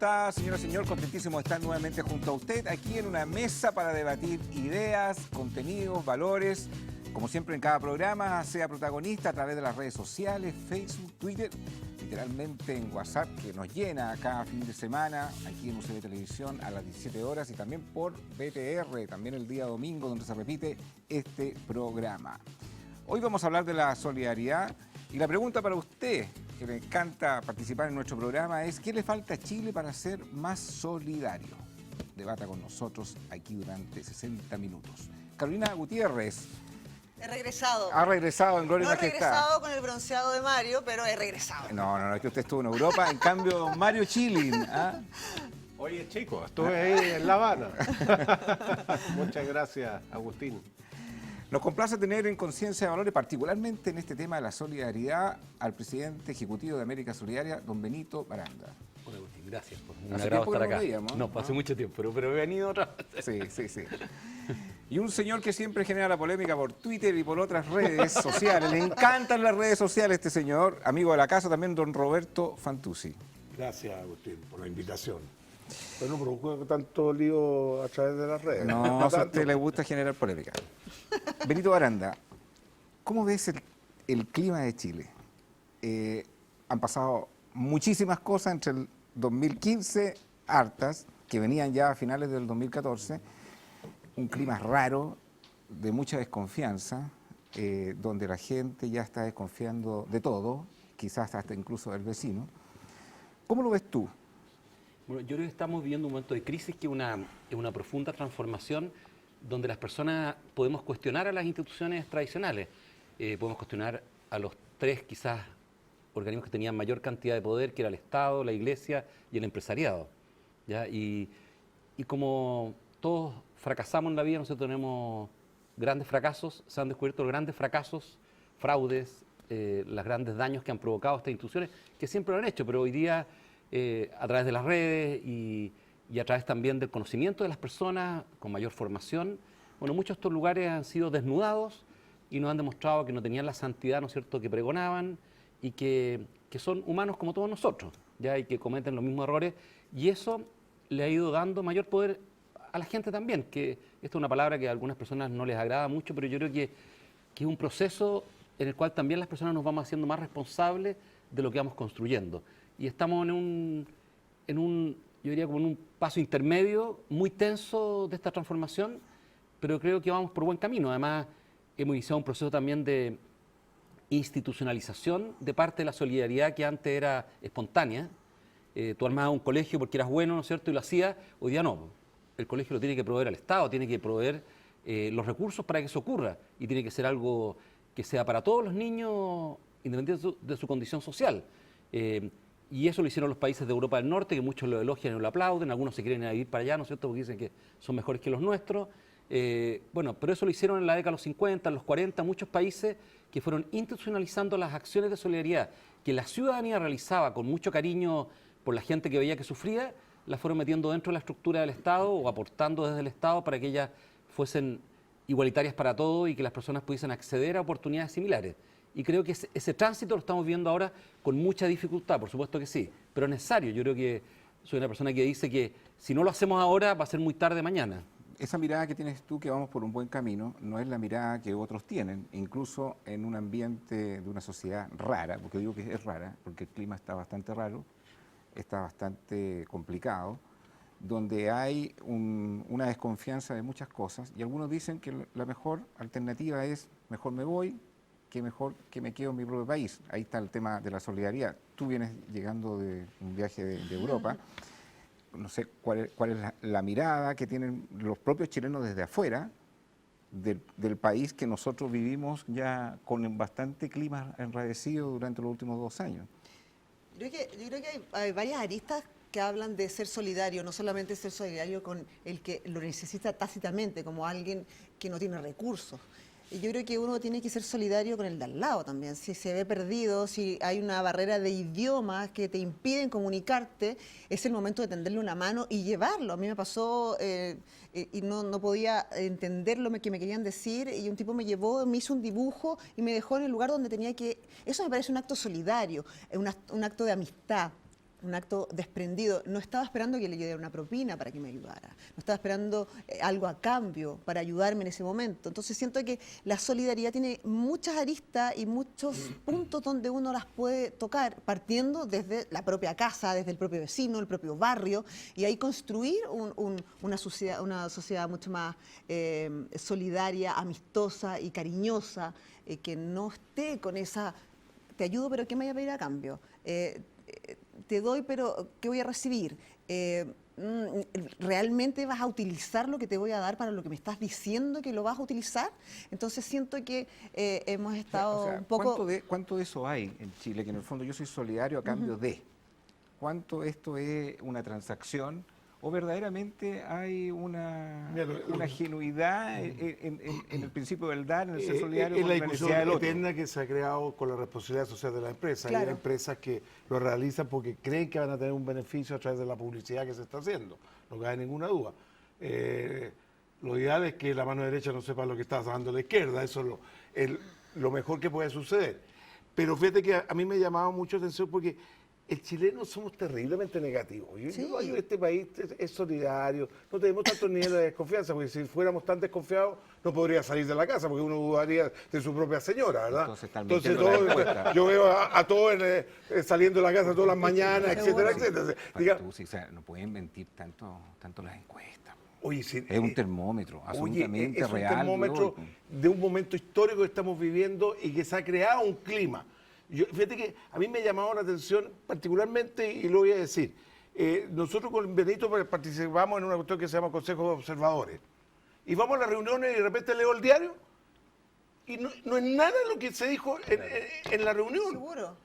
está, señora, señor? Contentísimo de estar nuevamente junto a usted aquí en una mesa para debatir ideas, contenidos, valores. Como siempre en cada programa, sea protagonista a través de las redes sociales, Facebook, Twitter, literalmente en WhatsApp, que nos llena cada fin de semana, aquí en UCB Televisión a las 17 horas y también por BTR, también el día domingo, donde se repite este programa. Hoy vamos a hablar de la solidaridad y la pregunta para usted, que le encanta participar en nuestro programa, es ¿qué le falta a Chile para ser más solidario? Debata con nosotros aquí durante 60 minutos. Carolina Gutiérrez. He regresado. Ha regresado en Gloria y No he Majestad. regresado con el bronceado de Mario, pero he regresado. No, es que usted estuvo en Europa. En cambio, Mario Chilin. ¿Ah? Oye, chicos, estuve ahí en La Habana. Muchas gracias, Agustín. Nos complace tener en conciencia de valores, particularmente en este tema de la solidaridad, al presidente ejecutivo de América Solidaria, don Benito Baranda. Hola, Agustín, gracias. Un Hace agrado tiempo que estar no acá. nos veíamos, No, hace mucho tiempo, pero he venido otra vez. Sí. Y un señor que siempre genera la polémica por Twitter y por otras redes sociales. Le encantan las redes sociales este señor, amigo de la casa también, don Roberto Fantuzzi. Gracias, Agustín, por la invitación. Pero no provoco tanto lío a través de las redes. No, a tanto. usted le gusta generar polémica. Benito Baranda, ¿cómo ves el clima de Chile? Han pasado muchísimas cosas entre el 2015, hartas, que venían ya a finales del 2014, un clima raro, de mucha desconfianza, donde la gente ya está desconfiando de todo, quizás hasta incluso del vecino. ¿Cómo lo ves tú? Bueno, yo creo que estamos viviendo un momento de crisis que es una profunda transformación donde las personas podemos cuestionar a las instituciones tradicionales, podemos cuestionar a los tres quizás organismos que tenían mayor cantidad de poder, que era el Estado, la Iglesia y el empresariado, ¿ya? Y como todos fracasamos en la vida, nosotros tenemos grandes fracasos, se han descubierto grandes fracasos, fraudes, los grandes daños que han provocado estas instituciones, que siempre lo han hecho, pero hoy día a través de las redes y a través también del conocimiento de las personas con mayor formación, bueno, muchos de estos lugares han sido desnudados y nos han demostrado que no tenían la santidad, ¿no es cierto?, que pregonaban y que son humanos como todos nosotros, ¿ya? Y que cometen los mismos errores, y eso le ha ido dando mayor poder a la gente también, que esta es una palabra que a algunas personas no les agrada mucho, pero yo creo que es un proceso en el cual también las personas nos vamos haciendo más responsables de lo que vamos construyendo. Y estamos en un yo diría como en un paso intermedio muy tenso de esta transformación, pero creo que vamos por buen camino. Además, hemos iniciado un proceso también de institucionalización de parte de la solidaridad que antes era espontánea. Tú armabas un colegio porque eras bueno, ¿no es cierto?, y lo hacías. Hoy día no. El colegio lo tiene que proveer al Estado, tiene que proveer los recursos para que eso ocurra, y tiene que ser algo que sea para todos los niños, independientemente de su condición social. Y eso lo hicieron los países de Europa del Norte, que muchos lo elogian y lo aplauden, algunos se quieren ir a vivir para allá, ¿no es cierto?, porque dicen que son mejores que los nuestros. Bueno, pero eso lo hicieron en la década de los 50, en los 40, muchos países que fueron institucionalizando las acciones de solidaridad que la ciudadanía realizaba con mucho cariño por la gente que veía que sufría, las fueron metiendo dentro de la estructura del Estado o aportando desde el Estado para que ellas fuesen igualitarias para todos y que las personas pudiesen acceder a oportunidades similares. Y creo que ese tránsito lo estamos viendo ahora con mucha dificultad, por supuesto que sí, pero es necesario. Yo creo que soy una persona que dice que si no lo hacemos ahora va a ser muy tarde mañana. Esa mirada que tienes tú, que vamos por un buen camino, no es la mirada que otros tienen, incluso en un ambiente de una sociedad rara, porque digo que es rara, porque el clima está bastante raro, está bastante complicado, donde hay una desconfianza de muchas cosas, y algunos dicen que la mejor alternativa es mejor me voy, que mejor que me quedo en mi propio país. Ahí está el tema de la solidaridad. Tú vienes llegando de un viaje de Europa, no sé cuál es la mirada que tienen los propios chilenos desde afuera del país que nosotros vivimos ya con bastante clima enrarecido durante los últimos 2 años. Yo creo que hay varias aristas que hablan de ser solidario, no solamente ser solidario con el que lo necesita tácitamente, como alguien que no tiene recursos. Y yo creo que uno tiene que ser solidario con el de al lado también. Si se ve perdido, si hay una barrera de idiomas que te impiden comunicarte, es el momento de tenderle una mano y llevarlo. A mí me pasó y no podía entender lo que me querían decir, y un tipo me llevó, me hizo un dibujo y me dejó en el lugar donde tenía que... Eso me parece un acto solidario, un acto de amistad. un acto desprendido. No estaba esperando que le diera una propina para que me ayudara. No estaba esperando algo a cambio para ayudarme en ese momento. Entonces siento que la solidaridad tiene muchas aristas y muchos puntos donde uno las puede tocar, partiendo desde la propia casa, desde el propio vecino, el propio barrio, y ahí construir una sociedad mucho más solidaria, amistosa y cariñosa, que no esté con esa, te ayudo, pero ¿qué me voy a pedir a cambio? Te doy, pero ¿qué voy a recibir? ¿Realmente vas a utilizar lo que te voy a dar para lo que me estás diciendo que lo vas a utilizar? Entonces siento que hemos estado O sea, un poco... ¿cuánto de eso hay en Chile? Que en el fondo yo soy solidario a cambio de. ¿Cuánto esto es una transacción? ¿O verdaderamente hay una genuidad en el principio del dar, en el ser solidario Es con la la discusión necesidad del otro? eterna que se ha creado con la responsabilidad social de la empresa. Claro. Hay empresas que lo realizan porque creen que van a tener un beneficio a través de la publicidad que se está haciendo. No cabe ninguna duda. Lo ideal es que la mano derecha no sepa lo que está dando la izquierda. Eso es lo mejor que puede suceder. Pero fíjate que a mí me llamaba mucho la atención porque el chileno somos terriblemente negativos. Yo digo, este país es solidario, no tenemos tantos niveles de desconfianza, porque si fuéramos tan desconfiados no podría salir de la casa, porque uno dudaría de su propia señora, ¿verdad? Entonces yo veo a todos saliendo de la casa todas las mañanas, etcétera, etcétera. Diga, O sea, no pueden mentir tanto las encuestas. oye, si, Es un termómetro, absolutamente es un real. termómetro de un momento histórico que estamos viviendo y que se ha creado un clima. Fíjate que a mí me ha llamado la atención particularmente, y lo voy a decir, nosotros con Benito participamos en una cuestión que se llama Consejo de Observadores. Y vamos a las reuniones y de repente leo el diario y no es nada lo que se dijo en la reunión. Seguro.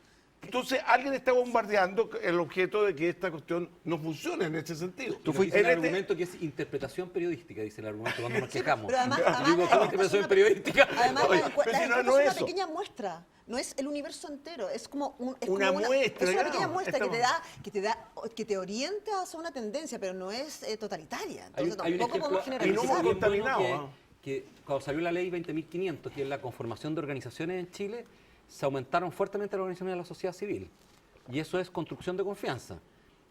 Entonces alguien está bombardeando el objeto de que esta cuestión no funcione en ese sentido. Tú fuiste el argumento que es interpretación periodística, dice el argumento cuando nos quejamos. Pero además, Digo, ¿cómo interpretación periodística? Además, Oye, la pero si encuesta no es eso. una pequeña muestra, no es el universo entero, es como Una muestra, es una claro, pequeña muestra estamos- que te orienta hacia una tendencia, pero no es totalitaria. Hay Entonces un tampoco podemos ejemplo y no hemos generalizar. bien bueno contaminado, que cuando salió la ley 20.500, que es la conformación de organizaciones en Chile, se aumentaron fuertemente las organizaciones de la sociedad civil. Y eso es construcción de confianza.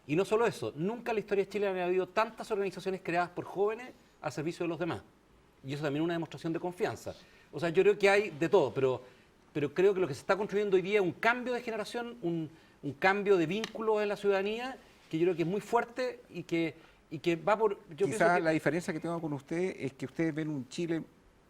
Y no solo eso, nunca en la historia de Chile había habido tantas organizaciones creadas por jóvenes al servicio de los demás. Y eso también es una demostración de confianza. O sea, yo creo que hay de todo, pero creo que lo que se está construyendo hoy día es un cambio de generación, un cambio de vínculos en la ciudadanía, que yo creo que es muy fuerte y que va por... Yo pienso Quizás que- la diferencia que tengo con usted es que ustedes ven un Chile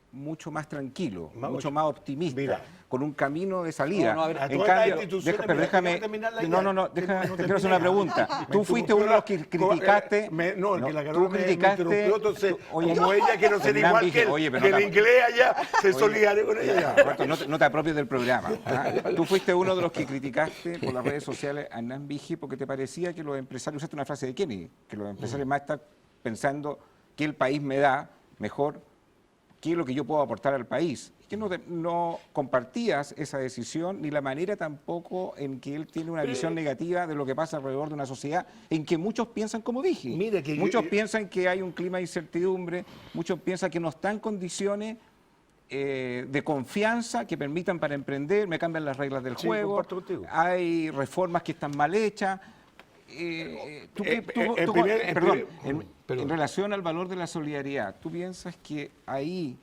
mucho más tranquilo, Más- mucho más optimista, Mira. con un camino de salida. No, a ver, a en todas las cambio, instituciones, pero mira, déjame, déjame terminar la no, idea. no, No te quiero hacer terminé. una pregunta. Tú fuiste uno de los que criticaste. No, el que la tú Carol me interrumpió, entonces, oye, como ella quiero ser Hernán igual dije, que él, oye, pero que no el te- inglés allá, se Oye, solidario con ella. Roberto, no te apropies del programa. ¿Ah? Tú fuiste uno de los que criticaste por las redes sociales a Hernán Vigi porque te parecía que los empresarios, usaste una frase de Kennedy, que los empresarios más están pensando que el país me da mejor que lo que yo puedo aportar al país. Que no compartías esa decisión ni la manera tampoco en que él tiene una visión negativa de lo que pasa alrededor de una sociedad en que muchos piensan como Vigi. Mira que muchos piensan que hay un clima de incertidumbre, muchos piensan que no están en condiciones de confianza que permitan para emprender, me cambian las reglas del Sí, juego, comparto contigo. hay reformas que están mal hechas. En relación al valor de la solidaridad, ¿tú piensas que ahí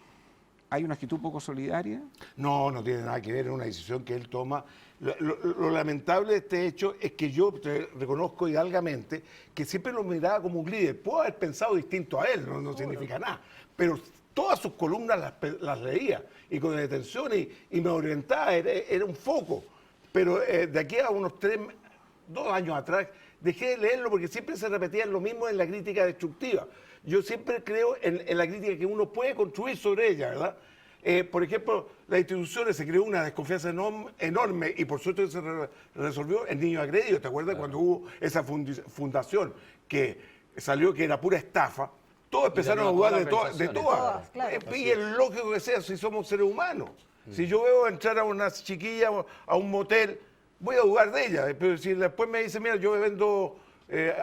hay una actitud poco solidaria? No, no tiene nada que ver, es una decisión que él toma. Lo lamentable de este hecho es que yo te reconozco hidalgamente que siempre lo miraba como un líder. Puedo haber pensado distinto a él, no significa nada, pero todas sus columnas las leía y con detención y me orientaba, era un foco. Pero de aquí a unos 2 años atrás dejé de leerlo porque siempre se repetía lo mismo en la crítica destructiva. Yo siempre creo en la crítica que uno puede construir sobre ella, ¿verdad? Por ejemplo, las instituciones se creó una desconfianza enorme y por suerte se resolvió el niño agredido. ¿Te acuerdas cuando hubo esa fundación que salió que era pura estafa? Todos empezaron a dudar de todas. Todas, claro. Y es lógico que sea si somos seres humanos. Si yo veo entrar a una chiquilla a un motel, voy a dudar de ella. Pero si después me dice, mira, yo me vendo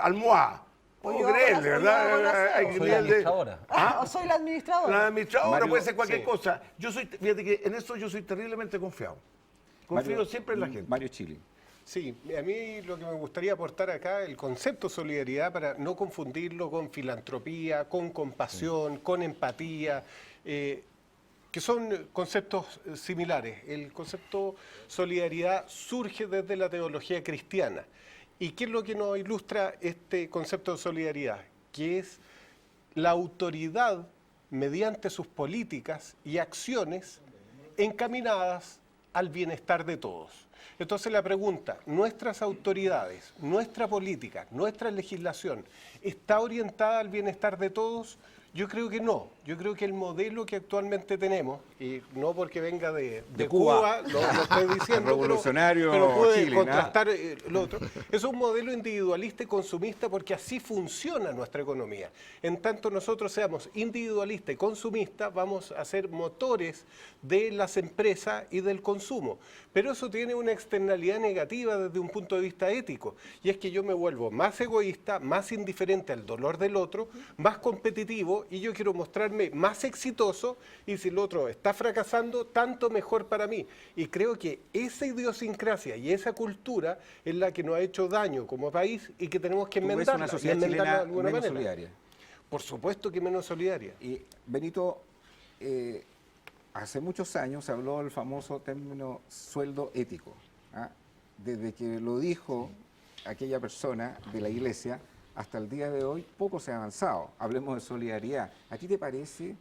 almohadas. O Puedo yo hago creerle, la- ¿verdad? o yo hago la- Hay o soy nivel la de- administradora. O soy la administradora. La administradora Mario, puede ser cualquier sí. cosa. Fíjate que en eso yo soy terriblemente confiado. Confío Mario- siempre en la gente. Mario Chile, Sí, a mí lo que me gustaría aportar acá, el concepto solidaridad, para no confundirlo con filantropía, con compasión, con empatía, que son conceptos similares. El concepto solidaridad surge desde la teología cristiana. ¿Y qué es lo que nos ilustra este concepto de solidaridad? Que es la autoridad mediante sus políticas y acciones encaminadas al bienestar de todos. Entonces la pregunta, ¿nuestras autoridades, nuestra política, nuestra legislación está orientada al bienestar de todos? Yo creo que no. Yo creo que el modelo que actualmente tenemos, y no porque venga de Cuba, no lo estoy diciendo, revolucionario pero puede Chile, contrastar lo otro. Es un modelo individualista y consumista porque así funciona nuestra economía. En tanto nosotros seamos individualistas y consumistas, vamos a ser motores de las empresas y del consumo. Pero eso tiene una externalidad negativa desde un punto de vista ético, y es que yo me vuelvo más egoísta, más indiferente al dolor del otro, más competitivo, y yo quiero mostrarme más exitoso, y si el otro está fracasando, tanto mejor para mí. Y creo que esa idiosincrasia y esa cultura es la que nos ha hecho daño como país y que tenemos que ¿Tú ves enmendarla, una y sociedad enmendarla chilena de alguna menos manera. solidaria? Por supuesto que menos solidaria. Y Benito, hace muchos años se habló del famoso término sueldo ético. ¿Ah? Desde que lo dijo aquella persona de la iglesia hasta el día de hoy, poco se ha avanzado. Hablemos de solidaridad. ¿A ti te parece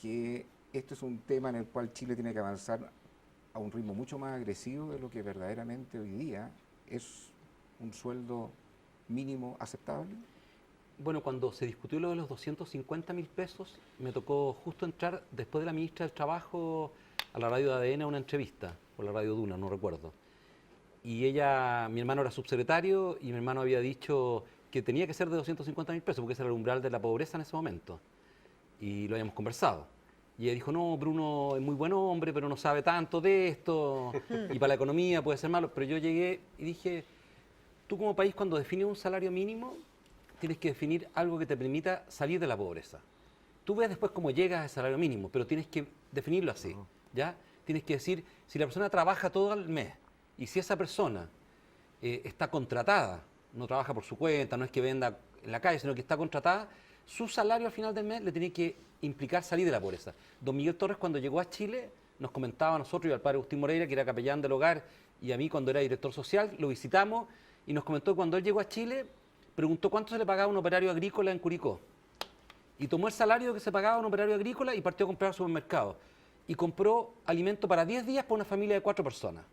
que esto es un tema en el cual Chile tiene que avanzar a un ritmo mucho más agresivo de lo que verdaderamente hoy día es un sueldo mínimo aceptable? Bueno, cuando se discutió lo de los 250.000 pesos, me tocó justo entrar después de la ministra del Trabajo a la radio de ADN a una entrevista, o la radio Duna, no recuerdo. Y mi hermano era subsecretario y mi hermano había dicho que tenía que ser de 250.000 pesos porque ese era el umbral de la pobreza en ese momento. Y lo habíamos conversado. Y ella dijo, no, Bruno es muy buen hombre, pero no sabe tanto de esto, y para la economía puede ser malo. Pero yo llegué y dije, tú como país cuando defines un salario mínimo, tienes que definir algo que te permita salir de la pobreza. Tú ves después cómo llegas al salario mínimo, pero tienes que definirlo así, ¿ya? Tienes que decir, si la persona trabaja todo el mes, y si esa persona está contratada, no trabaja por su cuenta, no es que venda en la calle, sino que está contratada, su salario al final del mes le tiene que implicar salir de la pobreza. Don Miguel Torres, cuando llegó a Chile, nos comentaba a nosotros y al padre Agustín Moreira, que era capellán del hogar, y a mí cuando era director social, lo visitamos, y nos comentó que cuando él llegó a Chile, preguntó cuánto se le pagaba a un operario agrícola en Curicó. Y tomó el salario que se pagaba a un operario agrícola y partió a comprar al supermercado. Y compró alimento para 10 días para una familia de 4 personas.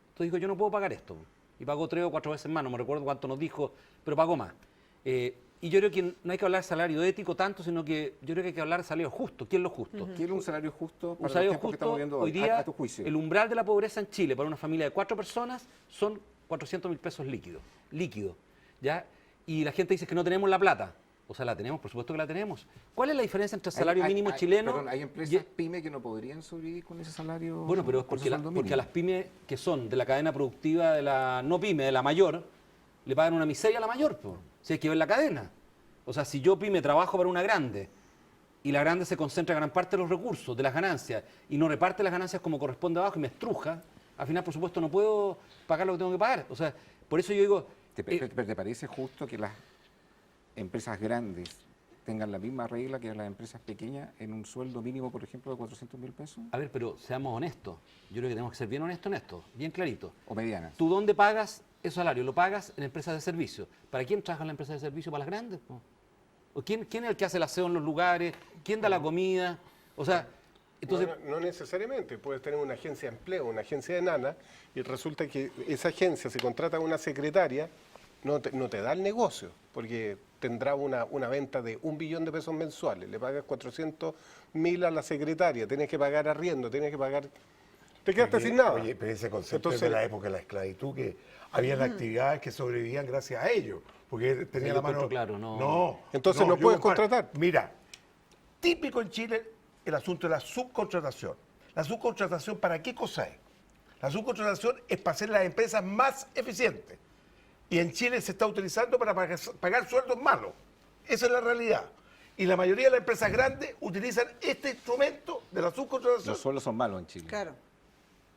Entonces dijo, yo no puedo pagar esto. Y pagó 3 o 4 veces más, no me recuerdo cuánto nos dijo, pero pagó más. Y yo creo que no hay que hablar de salario ético tanto, sino que yo creo que hay que hablar de salario justo. ¿Qué es lo justo? ¿Quiere un salario justo para Un salario los tiempos que justo, estamos viviendo hoy día, a tu juicio? el umbral de la pobreza en Chile para una familia de 4 personas son 400.000 pesos líquido, ¿ya? Y la gente dice que no tenemos la plata. O sea, la tenemos, por supuesto que la tenemos. ¿Cuál es la diferencia entre el salario mínimo chileno? Perdón, hay empresas pyme que no podrían sobrevivir con ese salario. Bueno, pero es con ese porque, sueldo porque a mínimo. las pymes que son de la cadena productiva de la no pyme, de la mayor, le pagan una miseria a la mayor, po. Si hay que ver la cadena. O sea, si yo pyme trabajo para una grande y la grande se concentra gran parte de los recursos, de las ganancias, y no reparte las ganancias como corresponde abajo y me estruja, al final, por supuesto, no puedo pagar lo que tengo que pagar. O sea, por eso yo digo... ¿Te parece justo que las empresas grandes tengan la misma regla que las empresas pequeñas en un sueldo mínimo, por ejemplo, de 400.000 pesos? A ver, pero seamos honestos. Yo creo que tenemos que ser bien honestos en esto, bien clarito. ¿O medianas? ¿Tú dónde pagas ese salario? Lo pagas en empresas de servicio. ¿Para quién trabaja la empresa de servicio? ¿Para las grandes? Po. ¿O quién es el que hace el aseo en los lugares? ¿Quién da la comida? O sea, entonces... No necesariamente. Puedes tener una agencia de empleo, una agencia de nana, y resulta que esa agencia, si contrata a una secretaria, no te da el negocio, porque tendrá una venta de 1 billón de pesos mensuales, le pagas 400.000 a la secretaria, tienes que pagar arriendo, tienes que pagar... Te quedaste sin nada. Oye, pero ese concepto Entonces, es de la época de la esclavitud, que había actividades que sobrevivían gracias a ellos, porque tenía Sí, la yo mano... encuentro claro, no. No. Entonces no yo puedes comparto. contratar. Mira, típico en Chile el asunto de la subcontratación. ¿La subcontratación para qué cosa es? La subcontratación es para hacer las empresas más eficientes. Y en Chile se está utilizando para pagar sueldos malos. Esa es la realidad. Y la mayoría de las empresas grandes utilizan este instrumento de la subcontratación. Los sueldos son malos en Chile. Claro.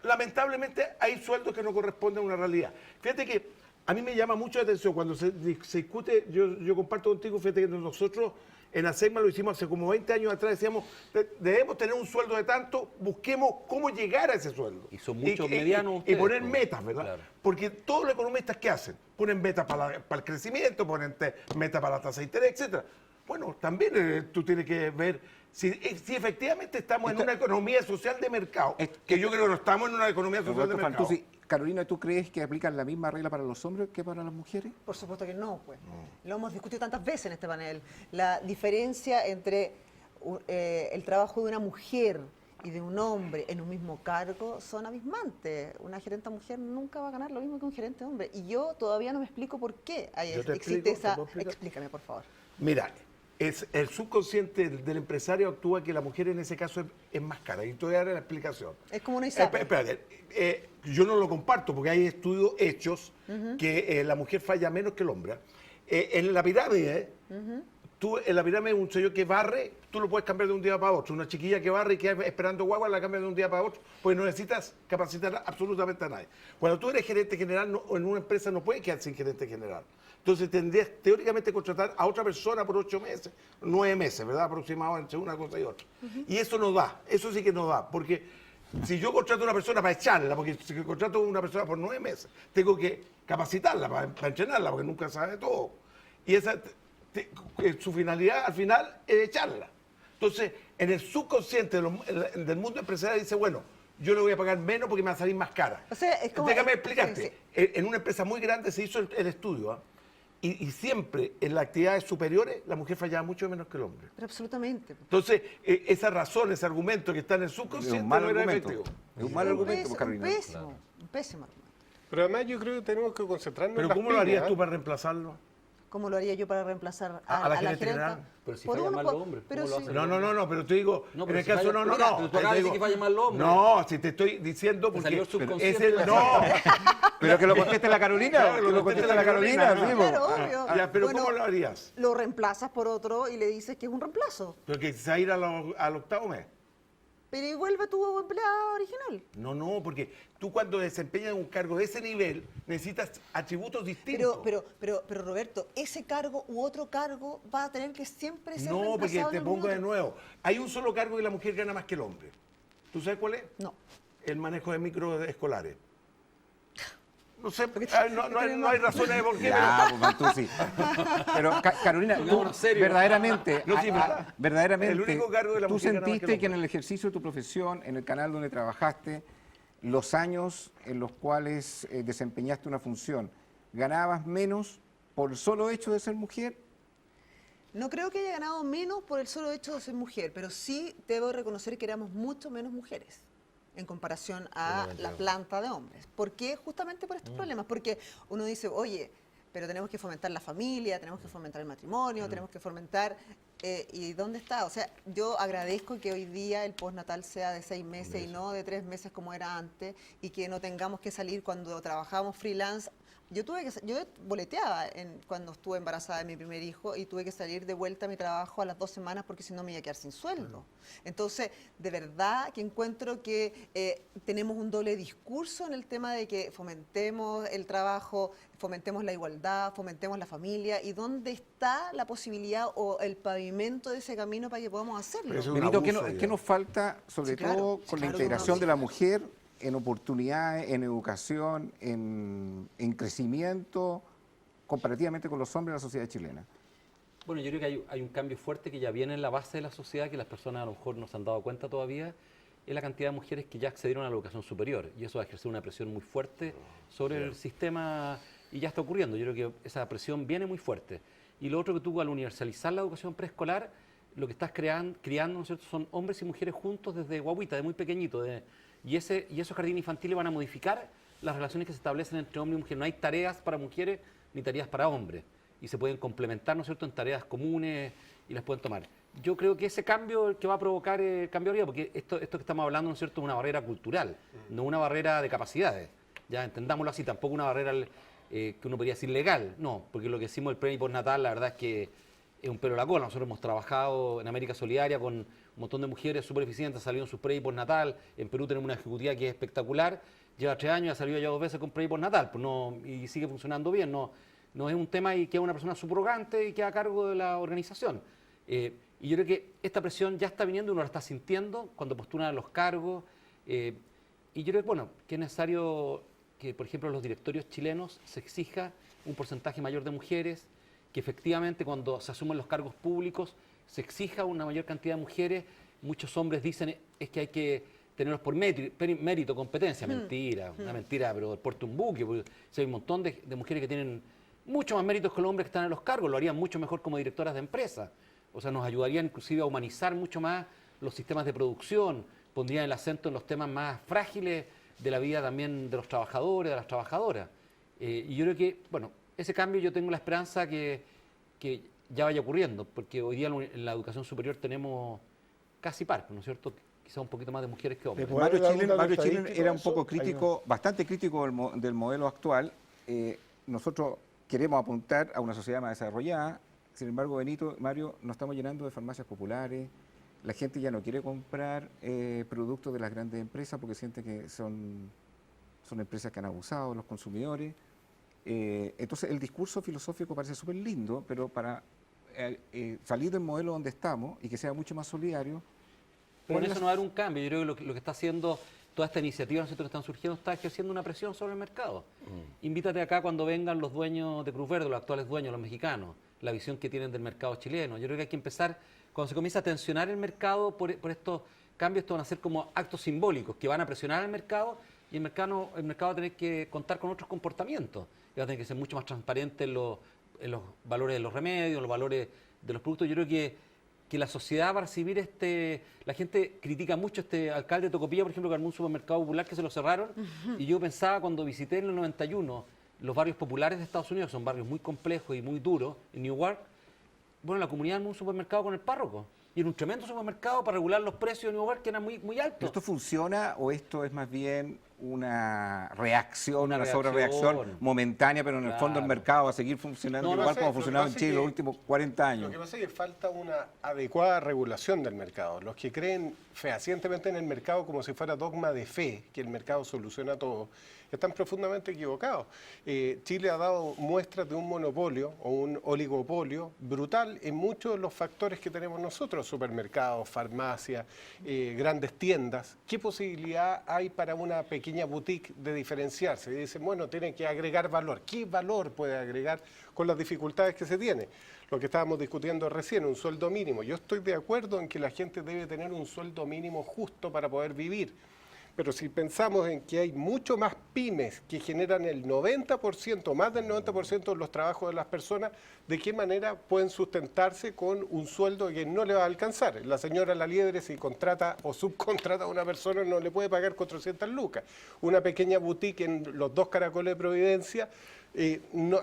lamentablemente hay sueldos que no corresponden a una realidad. Fíjate que a mí me llama mucho la atención cuando se discute, yo comparto contigo, fíjate que nosotros en ASECMA lo hicimos hace como 20 años atrás, decíamos, debemos tener un sueldo de tanto, busquemos cómo llegar a ese sueldo. Y son muchos medianos Y ustedes, poner pues. metas, ¿verdad? Claro. Porque todos los economistas, ¿qué hacen? Ponen metas para el crecimiento, ponen metas para la tasa de interés, etcétera. Bueno, también tú tienes que ver si efectivamente estamos en una economía social de mercado, que yo creo que no estamos en una economía social de Roberto mercado. Fantuzzi, Carolina, ¿tú crees que aplican la misma regla para los hombres que para las mujeres? Por supuesto que no, pues. Lo hemos discutido tantas veces en este panel. La diferencia entre el trabajo de una mujer y de un hombre en un mismo cargo son abismantes. Una gerente mujer nunca va a ganar lo mismo que un gerente hombre. Y yo todavía no me explico por qué Yo te existe explico, ¿te esa... puedo explicar? Explícame, por favor. Mira, el subconsciente del empresario actúa que la mujer en ese caso es más cara. Y te voy a dar la explicación. Es como una ISAPRE. Espérate, yo no lo comparto porque hay estudios hechos que la mujer falla menos que el hombre. En la pirámide, en la pirámide un señor que barre, tú lo puedes cambiar de un día para otro. Una chiquilla que barre y queda esperando guagua la cambia de un día para otro, pues no necesitas capacitar absolutamente a nadie. Cuando tú eres gerente general, en una empresa no puedes quedar sin gerente general. Entonces tendrías teóricamente contratar a otra persona por 8 meses, 9 meses, ¿verdad? Aproximadamente una cosa y otra. Y eso no da, eso sí que no da, porque si yo contrato a una persona para echarla, porque si contrato a una persona por 9 meses, tengo que capacitarla para entrenarla, porque nunca sabe todo. Y su finalidad al final es echarla. Entonces, en el subconsciente del mundo empresarial dice, bueno, yo le voy a pagar menos porque me va a salir más cara. O sea, es como... Déjame explicarte. Sí. En una empresa muy grande se hizo el estudio, ¿ah? Y siempre en las actividades superiores la mujer fallaba mucho menos que el hombre. Pero absolutamente. Entonces, esa razón, ese argumento que está en el Es subconsciente un mal no era argumento. efectivo. Es un mal argumento, pues, Carolina. Un pésimo argumento. Pero además yo creo que tenemos que concentrarnos en Pero las ¿cómo lo harías pymes, tú ¿ah? para reemplazarlo? ¿Cómo lo haría yo para reemplazar A la la gerente gerenta? general. Pero si Por fallan uno, mal por- los hombres, pero ¿cómo lo sí. hacen? No, pero te digo, No, en pero el si caso falla- no, mira, no. tú te acabas de digo- decir que fallan mal los hombres. No, si te estoy diciendo Te porque salió el es subconsciente. el no. Pero que lo conteste la Carolina, Claro, que lo lo conteste la Carolina. ¿no? sí, Claro, po. obvio. Ya, pero Bueno, ¿cómo lo harías? Lo reemplazas por otro y le dices que es un reemplazo. Porque se va a ir al octavo mes. Pero y vuelve tu empleado original. No, porque tú cuando desempeñas un cargo de ese nivel necesitas atributos distintos. Pero Roberto, ese cargo u otro cargo va a tener que siempre ser No, porque reemplazado te en pongo algún de otro. nuevo. Hay un solo cargo que la mujer gana más que el hombre. ¿Tú sabes cuál es? No. El manejo de micros escolares. No sé, no tenemos- hay razones de por qué. Ya, pues, Fantuzzi. Pero, Carolina, tú Pongámonos serios. verdaderamente, No, sí, verdad. verdaderamente, El único cargo de la tú mujer gana más que el sentiste que en hombre. el ejercicio de tu profesión, en el canal donde trabajaste, los años en los cuales desempeñaste una función, ¿ganabas menos por el solo hecho de ser mujer? No creo que haya ganado menos por el solo hecho de ser mujer, pero sí debo reconocer que éramos mucho menos mujeres en comparación a la planta de hombres. ¿Por qué? Justamente por estos problemas. Porque uno dice, oye, pero tenemos que fomentar la familia, tenemos que fomentar el matrimonio, tenemos que fomentar... ¿Y dónde está? O sea, yo agradezco que hoy día el postnatal sea de 6 meses y no de 3 meses como era antes, y que no tengamos que salir cuando trabajábamos freelance. Yo boleteaba cuando estuve embarazada de mi primer hijo y tuve que salir de vuelta a mi trabajo a las 2 semanas porque si no me iba a quedar sin sueldo. Entonces, de verdad que encuentro que tenemos un doble discurso en el tema de que fomentemos el trabajo, fomentemos la igualdad, fomentemos la familia, y dónde está la posibilidad o el pavimento de ese camino para que podamos hacerlo. Pero eso- un Benito, abuso ¿qué ya. nos falta, sobre Sí, claro. todo Sí, con la claro, integración no, de la mujer en oportunidades, en educación, en crecimiento, comparativamente con los hombres de la sociedad chilena? Bueno, yo creo que hay un cambio fuerte que ya viene en la base de la sociedad, que las personas a lo mejor no se han dado cuenta todavía, es la cantidad de mujeres que ya accedieron a la educación superior. Y eso va a ejercer una presión muy fuerte sobre el sistema, y ya está ocurriendo. Yo creo que esa presión viene muy fuerte. Y lo otro que tú, al universalizar la educación preescolar, lo que estás criando, ¿no es cierto?, son hombres y mujeres juntos desde guaguita, de muy pequeñito. Y esos jardines infantiles van a modificar las relaciones que se establecen entre hombre y mujer. No hay tareas para mujeres ni tareas para hombres. Y se pueden complementar, ¿no es cierto?, en tareas comunes y las pueden tomar. Yo creo que ese cambio el que va a provocar cambio de vida, porque esto que estamos hablando, ¿no es cierto?, es una barrera cultural, no una barrera de capacidades. Ya entendámoslo así, tampoco una barrera que uno podría decir legal, no, porque lo que decimos el pre y postnatal, la verdad es que es un pelo a la cola. Nosotros hemos trabajado en América Solidaria con un montón de mujeres súper eficientes, salieron sus pre y postnatal. En Perú tenemos una ejecutiva que es espectacular, lleva 3 años y ha salido ya 2 veces con pre y postnatal, pues no, y sigue funcionando bien. No es un tema y que es una persona subrogante y queda a cargo de la organización. Y yo creo que esta presión ya está viniendo, uno la está sintiendo cuando postulan a los cargos. Y yo creo que, bueno, que es necesario que, por ejemplo, en los directorios chilenos se exija un porcentaje mayor de mujeres, que efectivamente cuando se asumen los cargos públicos se exija una mayor cantidad de mujeres. Muchos hombres dicen es que hay que tenerlos por mérito, competencia. Mentira, una mentira, pero porte un buque, porque hay un montón de mujeres que tienen mucho más méritos que los hombres que están en los cargos, lo harían mucho mejor como directoras de empresas. O sea, nos ayudarían inclusive a humanizar mucho más los sistemas de producción, pondrían el acento en los temas más frágiles de la vida también de los trabajadores, de las trabajadoras. Y yo creo que, bueno, ese cambio yo tengo la esperanza que ya vaya ocurriendo, porque hoy día en la educación superior tenemos casi par, ¿no es cierto? Quizá un poquito más de mujeres que hombres. Mario Chilin era un poco crítico, bastante crítico del modelo actual. Nosotros queremos apuntar a una sociedad más desarrollada. Sin embargo, Benito, Mario, nos estamos llenando de farmacias populares. La gente ya no quiere comprar productos de las grandes empresas porque siente que son empresas que han abusado de los consumidores. Entonces, el discurso filosófico parece súper lindo, pero para salir del modelo donde estamos y que sea mucho más solidario. Pero en eso no va a haber un cambio. Yo creo que lo que está haciendo toda esta iniciativa, ¿no?, que están surgiendo, está ejerciendo una presión sobre el mercado. Invítate acá cuando vengan los dueños de Cruz Verde, los actuales dueños, los mexicanos, la visión que tienen del mercado chileno. Yo creo que hay que empezar, cuando se comienza a tensionar el mercado por estos cambios, estos van a ser como actos simbólicos que van a presionar al mercado, y el mercado va a tener que contar con otros comportamientos. Y va a tener que ser mucho más transparente en los valores de los remedios, los valores de los productos. Yo creo que la sociedad va a recibir la gente critica mucho alcalde de Tocopilla, por ejemplo, que armó un supermercado popular que se lo cerraron. Y yo pensaba cuando visité en el 91 los barrios populares de Estados Unidos, son barrios muy complejos y muy duros, en Newark, bueno, la comunidad armó un supermercado con el párroco. Y era un tremendo supermercado para regular los precios de Newark, que eran muy, muy altos. ¿Esto funciona o esto es más bien una reacción, una sobrereacción momentánea, pero en el fondo el mercado va a seguir funcionando igual como ha funcionado en Chile los últimos 40 años? Lo que pasa es que falta una adecuada regulación del mercado. Los que creen fehacientemente en el mercado como si fuera dogma de fe, que el mercado soluciona todo, están profundamente equivocados. Chile ha dado muestras de un monopolio o un oligopolio brutal en muchos de los factores que tenemos nosotros, supermercados, farmacias, grandes tiendas. ¿Qué posibilidad hay para una pequeña boutique de diferenciarse? Y dicen, bueno, tienen que agregar valor. ¿Qué valor puede agregar con las dificultades que se tiene? Lo que estábamos discutiendo recién, un sueldo mínimo. Yo estoy de acuerdo en que la gente debe tener un sueldo mínimo justo para poder vivir. Pero si pensamos en que hay mucho más pymes que generan el 90%, más del 90% de los trabajos de las personas, ¿de qué manera pueden sustentarse con un sueldo que no le va a alcanzar? La señora La Liebre, si contrata o subcontrata a una persona, no le puede pagar 400 lucas. Una pequeña boutique en los 2 Caracoles de Providencia,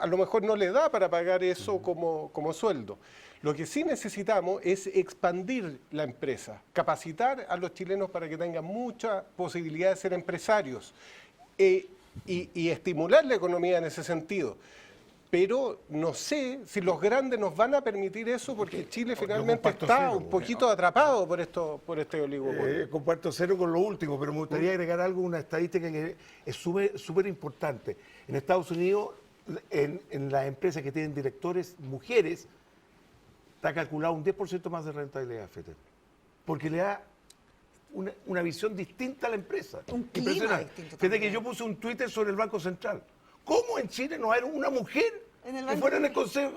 a lo mejor no le da para pagar eso como sueldo. Lo que sí necesitamos es expandir la empresa, capacitar a los chilenos para que tengan mucha posibilidad de ser empresarios y estimular la economía en ese sentido. Pero no sé si los grandes nos van a permitir eso, porque Chile finalmente está un poquito atrapado por este oligopolio. Comparto cero con lo último, pero me gustaría agregar algo, una estadística que es súper importante. En Estados Unidos, en las empresas que tienen directores mujeres, está calculado un 10% más de rentabilidad, fíjate, porque le da una visión distinta a la empresa. Un clima distinto. Fíjate que yo puse un Twitter sobre el Banco Central. ¿Cómo en Chile no hay una mujer que fuera en el consejo?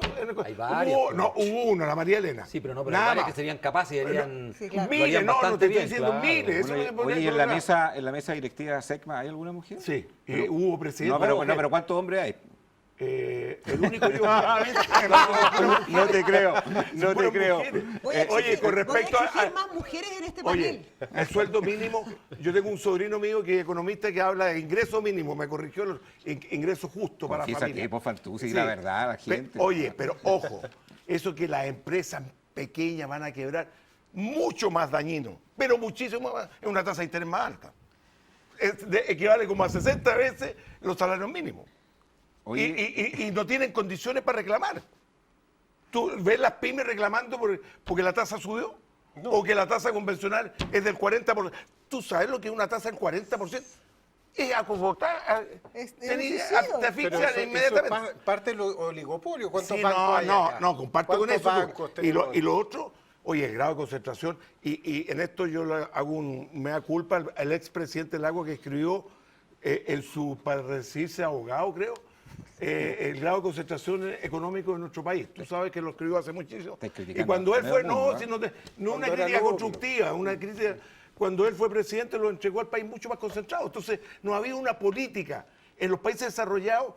Hay varias. Hubo una, la María Elena. Sí, pero no, pero hay varias que serían capaces y harían... Sí, claro. Miles, no te estoy bien, diciendo claro. miles. Oye, ¿y en la mesa directiva de SECMA hay alguna mujer? Sí, hubo presidente. Pero ¿cuántos hombres hay? El único yo. No te creo, no te creo. Oye, con respecto voy a exigir más mujeres en este panel. Oye, el sueldo mínimo, yo tengo un sobrino mío que es economista que habla de ingreso mínimo, me corrigió los ingresos justos para la familia. Por Fantuzzi, sí, la verdad, la gente. Oye, pero ojo, eso que las empresas pequeñas van a quebrar, mucho más dañino, pero muchísimo más, es una tasa de interés más alta. Equivale como a 60 veces los salarios mínimos. Y no tienen condiciones para reclamar. ¿Tú ves las pymes reclamando porque la tasa subió? No. ¿O que la tasa convencional es del 40%? ¿Tú sabes lo que es una tasa del 40%? Es acogotar. Es Te un suicidio. te Pero asfixian eso inmediatamente. es parte del oligopolio. ¿Cuántos Sí, bancos hay acá? no, comparto con ¿Cuántos eso. bancos Y tenemos? lo otro, oye, el grado de concentración, y en esto yo le hago un mea culpa al expresidente Lago que escribió para recibirse abogado, creo, el grado de concentración económico de nuestro país. Tú sabes que lo escribió hace muchísimo. Estás criticando Y cuando él a fue, medio mundo, no, ¿eh? no una Cuando era crítica Lugo, constructiva, una crítica. Cuando él fue presidente lo entregó al país mucho más concentrado. Entonces, no había una política. En los países desarrollados,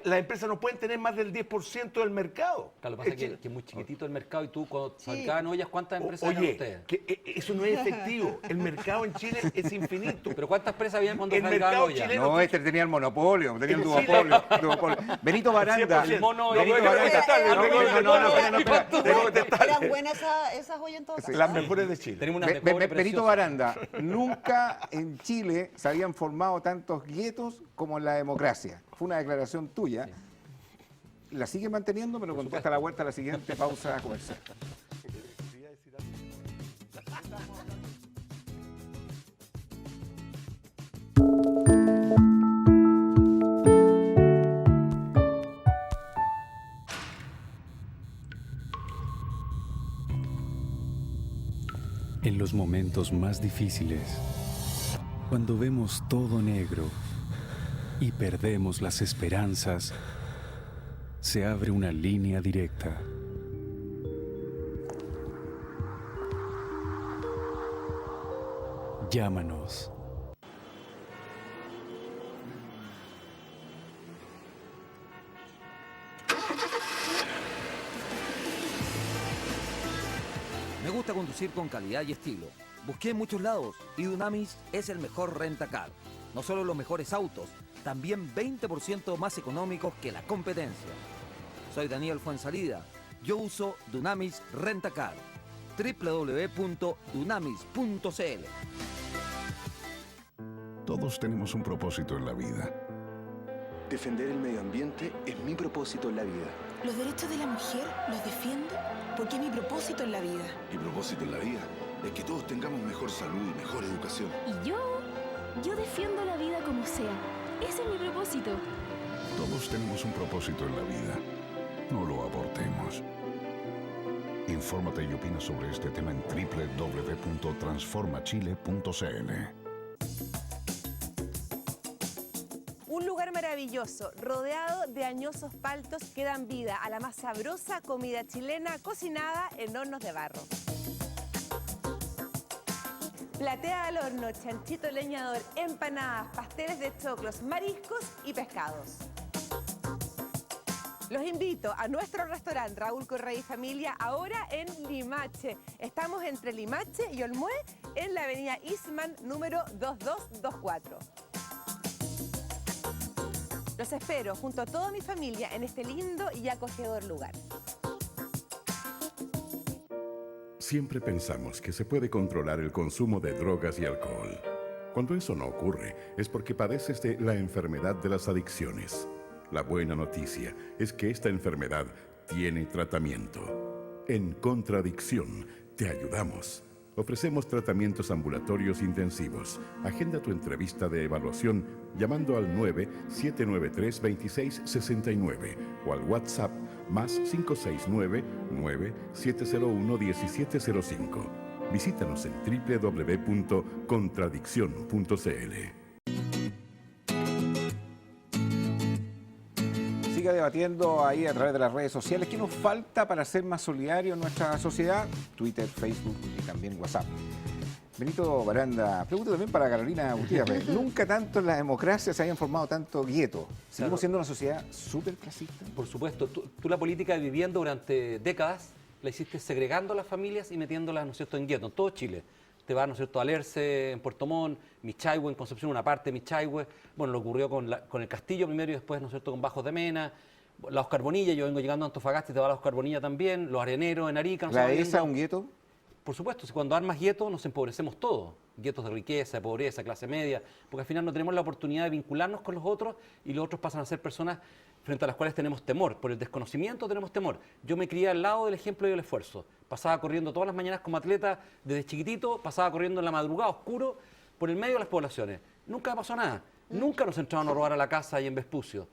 las empresas no pueden tener más del 10% del mercado. Claro, lo que pasa es que es muy chiquitito el mercado y tú cuando Sí. fabricaban ollas, ¿cuántas empresas eran Oye, ustedes? eso no es efectivo. El mercado en Chile es infinito. Pero ¿cuántas empresas habían cuando El fabricaban mercado ollas? chileno- No, este tenía el monopolio, tenía el En duopolio. duopolio. Benito Baranda. 100%. El mono- Benito no, no, Baranda. contestarle, No, espera. Tengo que contestarle. Eran buenas esas ollas en todo caso. Las mejores de Chile. Tenemos unas de cobre Benito preciosas. Baranda, nunca en Chile se habían formado tantos guetos como en la democracia. Fue una declaración tuya. ¿La sigue manteniendo? Me lo contesta a la vuelta a la siguiente pausa comercial. En los momentos más difíciles, cuando vemos todo negro y perdemos las esperanzas, se abre una línea directa. Llámanos. Me gusta conducir con calidad y estilo. Busqué en muchos lados y Dunamis es el mejor rentacar. No solo los mejores autos, también 20% más económicos que la competencia. Soy Daniel Fuensalida. Yo uso Dunamis Rentacar. www.dunamis.cl. Todos tenemos un propósito en la vida. Defender el medio ambiente es mi propósito en la vida. Los derechos de la mujer los defiendo porque es mi propósito en la vida. Mi propósito en la vida es que todos tengamos mejor salud y mejor educación. Y yo defiendo la vida como sea. Ese es mi propósito. Todos tenemos un propósito en la vida. No lo abortemos. Infórmate y opina sobre este tema en www.transformachile.cl. Un lugar maravilloso, rodeado de añosos paltos que dan vida a la más sabrosa comida chilena cocinada en hornos de barro. Platea al horno, chanchito leñador, empanadas, pasteles de choclos, mariscos y pescados. Los invito a nuestro restaurante Raúl Correa y Familia, ahora en Limache. Estamos entre Limache y Olmué, en la avenida Eastman, número 2224. Los espero junto a toda mi familia en este lindo y acogedor lugar. Siempre pensamos que se puede controlar el consumo de drogas y alcohol. Cuando eso no ocurre, es porque padeces de la enfermedad de las adicciones. La buena noticia es que esta enfermedad tiene tratamiento. En Contradicción te ayudamos. Ofrecemos tratamientos ambulatorios intensivos. Agenda tu entrevista de evaluación llamando al 9-793-2669 o al WhatsApp más 569-9701-1705. Visítanos en www.contradicción.cl. Siga debatiendo ahí a través de las redes sociales. ¿Qué nos falta para ser más solidario en nuestra sociedad? Twitter, Facebook y también WhatsApp. Benito Baranda, pregunta también para Carolina Gutiérrez. Nunca tanto en la democracia se habían formado tanto guetos. ¿Seguimos Claro. siendo una sociedad súper clasista? Por supuesto, tú la política de vivienda durante décadas la hiciste segregando a las familias y metiéndolas, ¿no es cierto?, en guetos, en todo Chile. Te vas, ¿no es cierto?, a Alerce, en Puerto Montt, Michaihue, en Concepción, una parte de Michaihue. Bueno, lo ocurrió con el Castillo primero y después, ¿no es cierto?, con Bajos de Mena. La Oscar Bonilla, yo vengo llegando a Antofagasta y te va a la Oscar Bonilla también. Los Areneros en Arica. ¿La ESA un gueto? Por supuesto, si cuando armas gueto nos empobrecemos todos. guetos de riqueza, de pobreza, clase media, porque al final no tenemos la oportunidad de vincularnos con los otros y los otros pasan a ser personas frente a las cuales tenemos temor. Por el desconocimiento tenemos temor. Yo me crié al lado del ejemplo y del esfuerzo. Pasaba corriendo todas las mañanas como atleta desde chiquitito, pasaba corriendo en la madrugada, oscuro, por el medio de las poblaciones. Nunca pasó nada. Nunca nos entraron a robar a la casa ahí en Vespucio.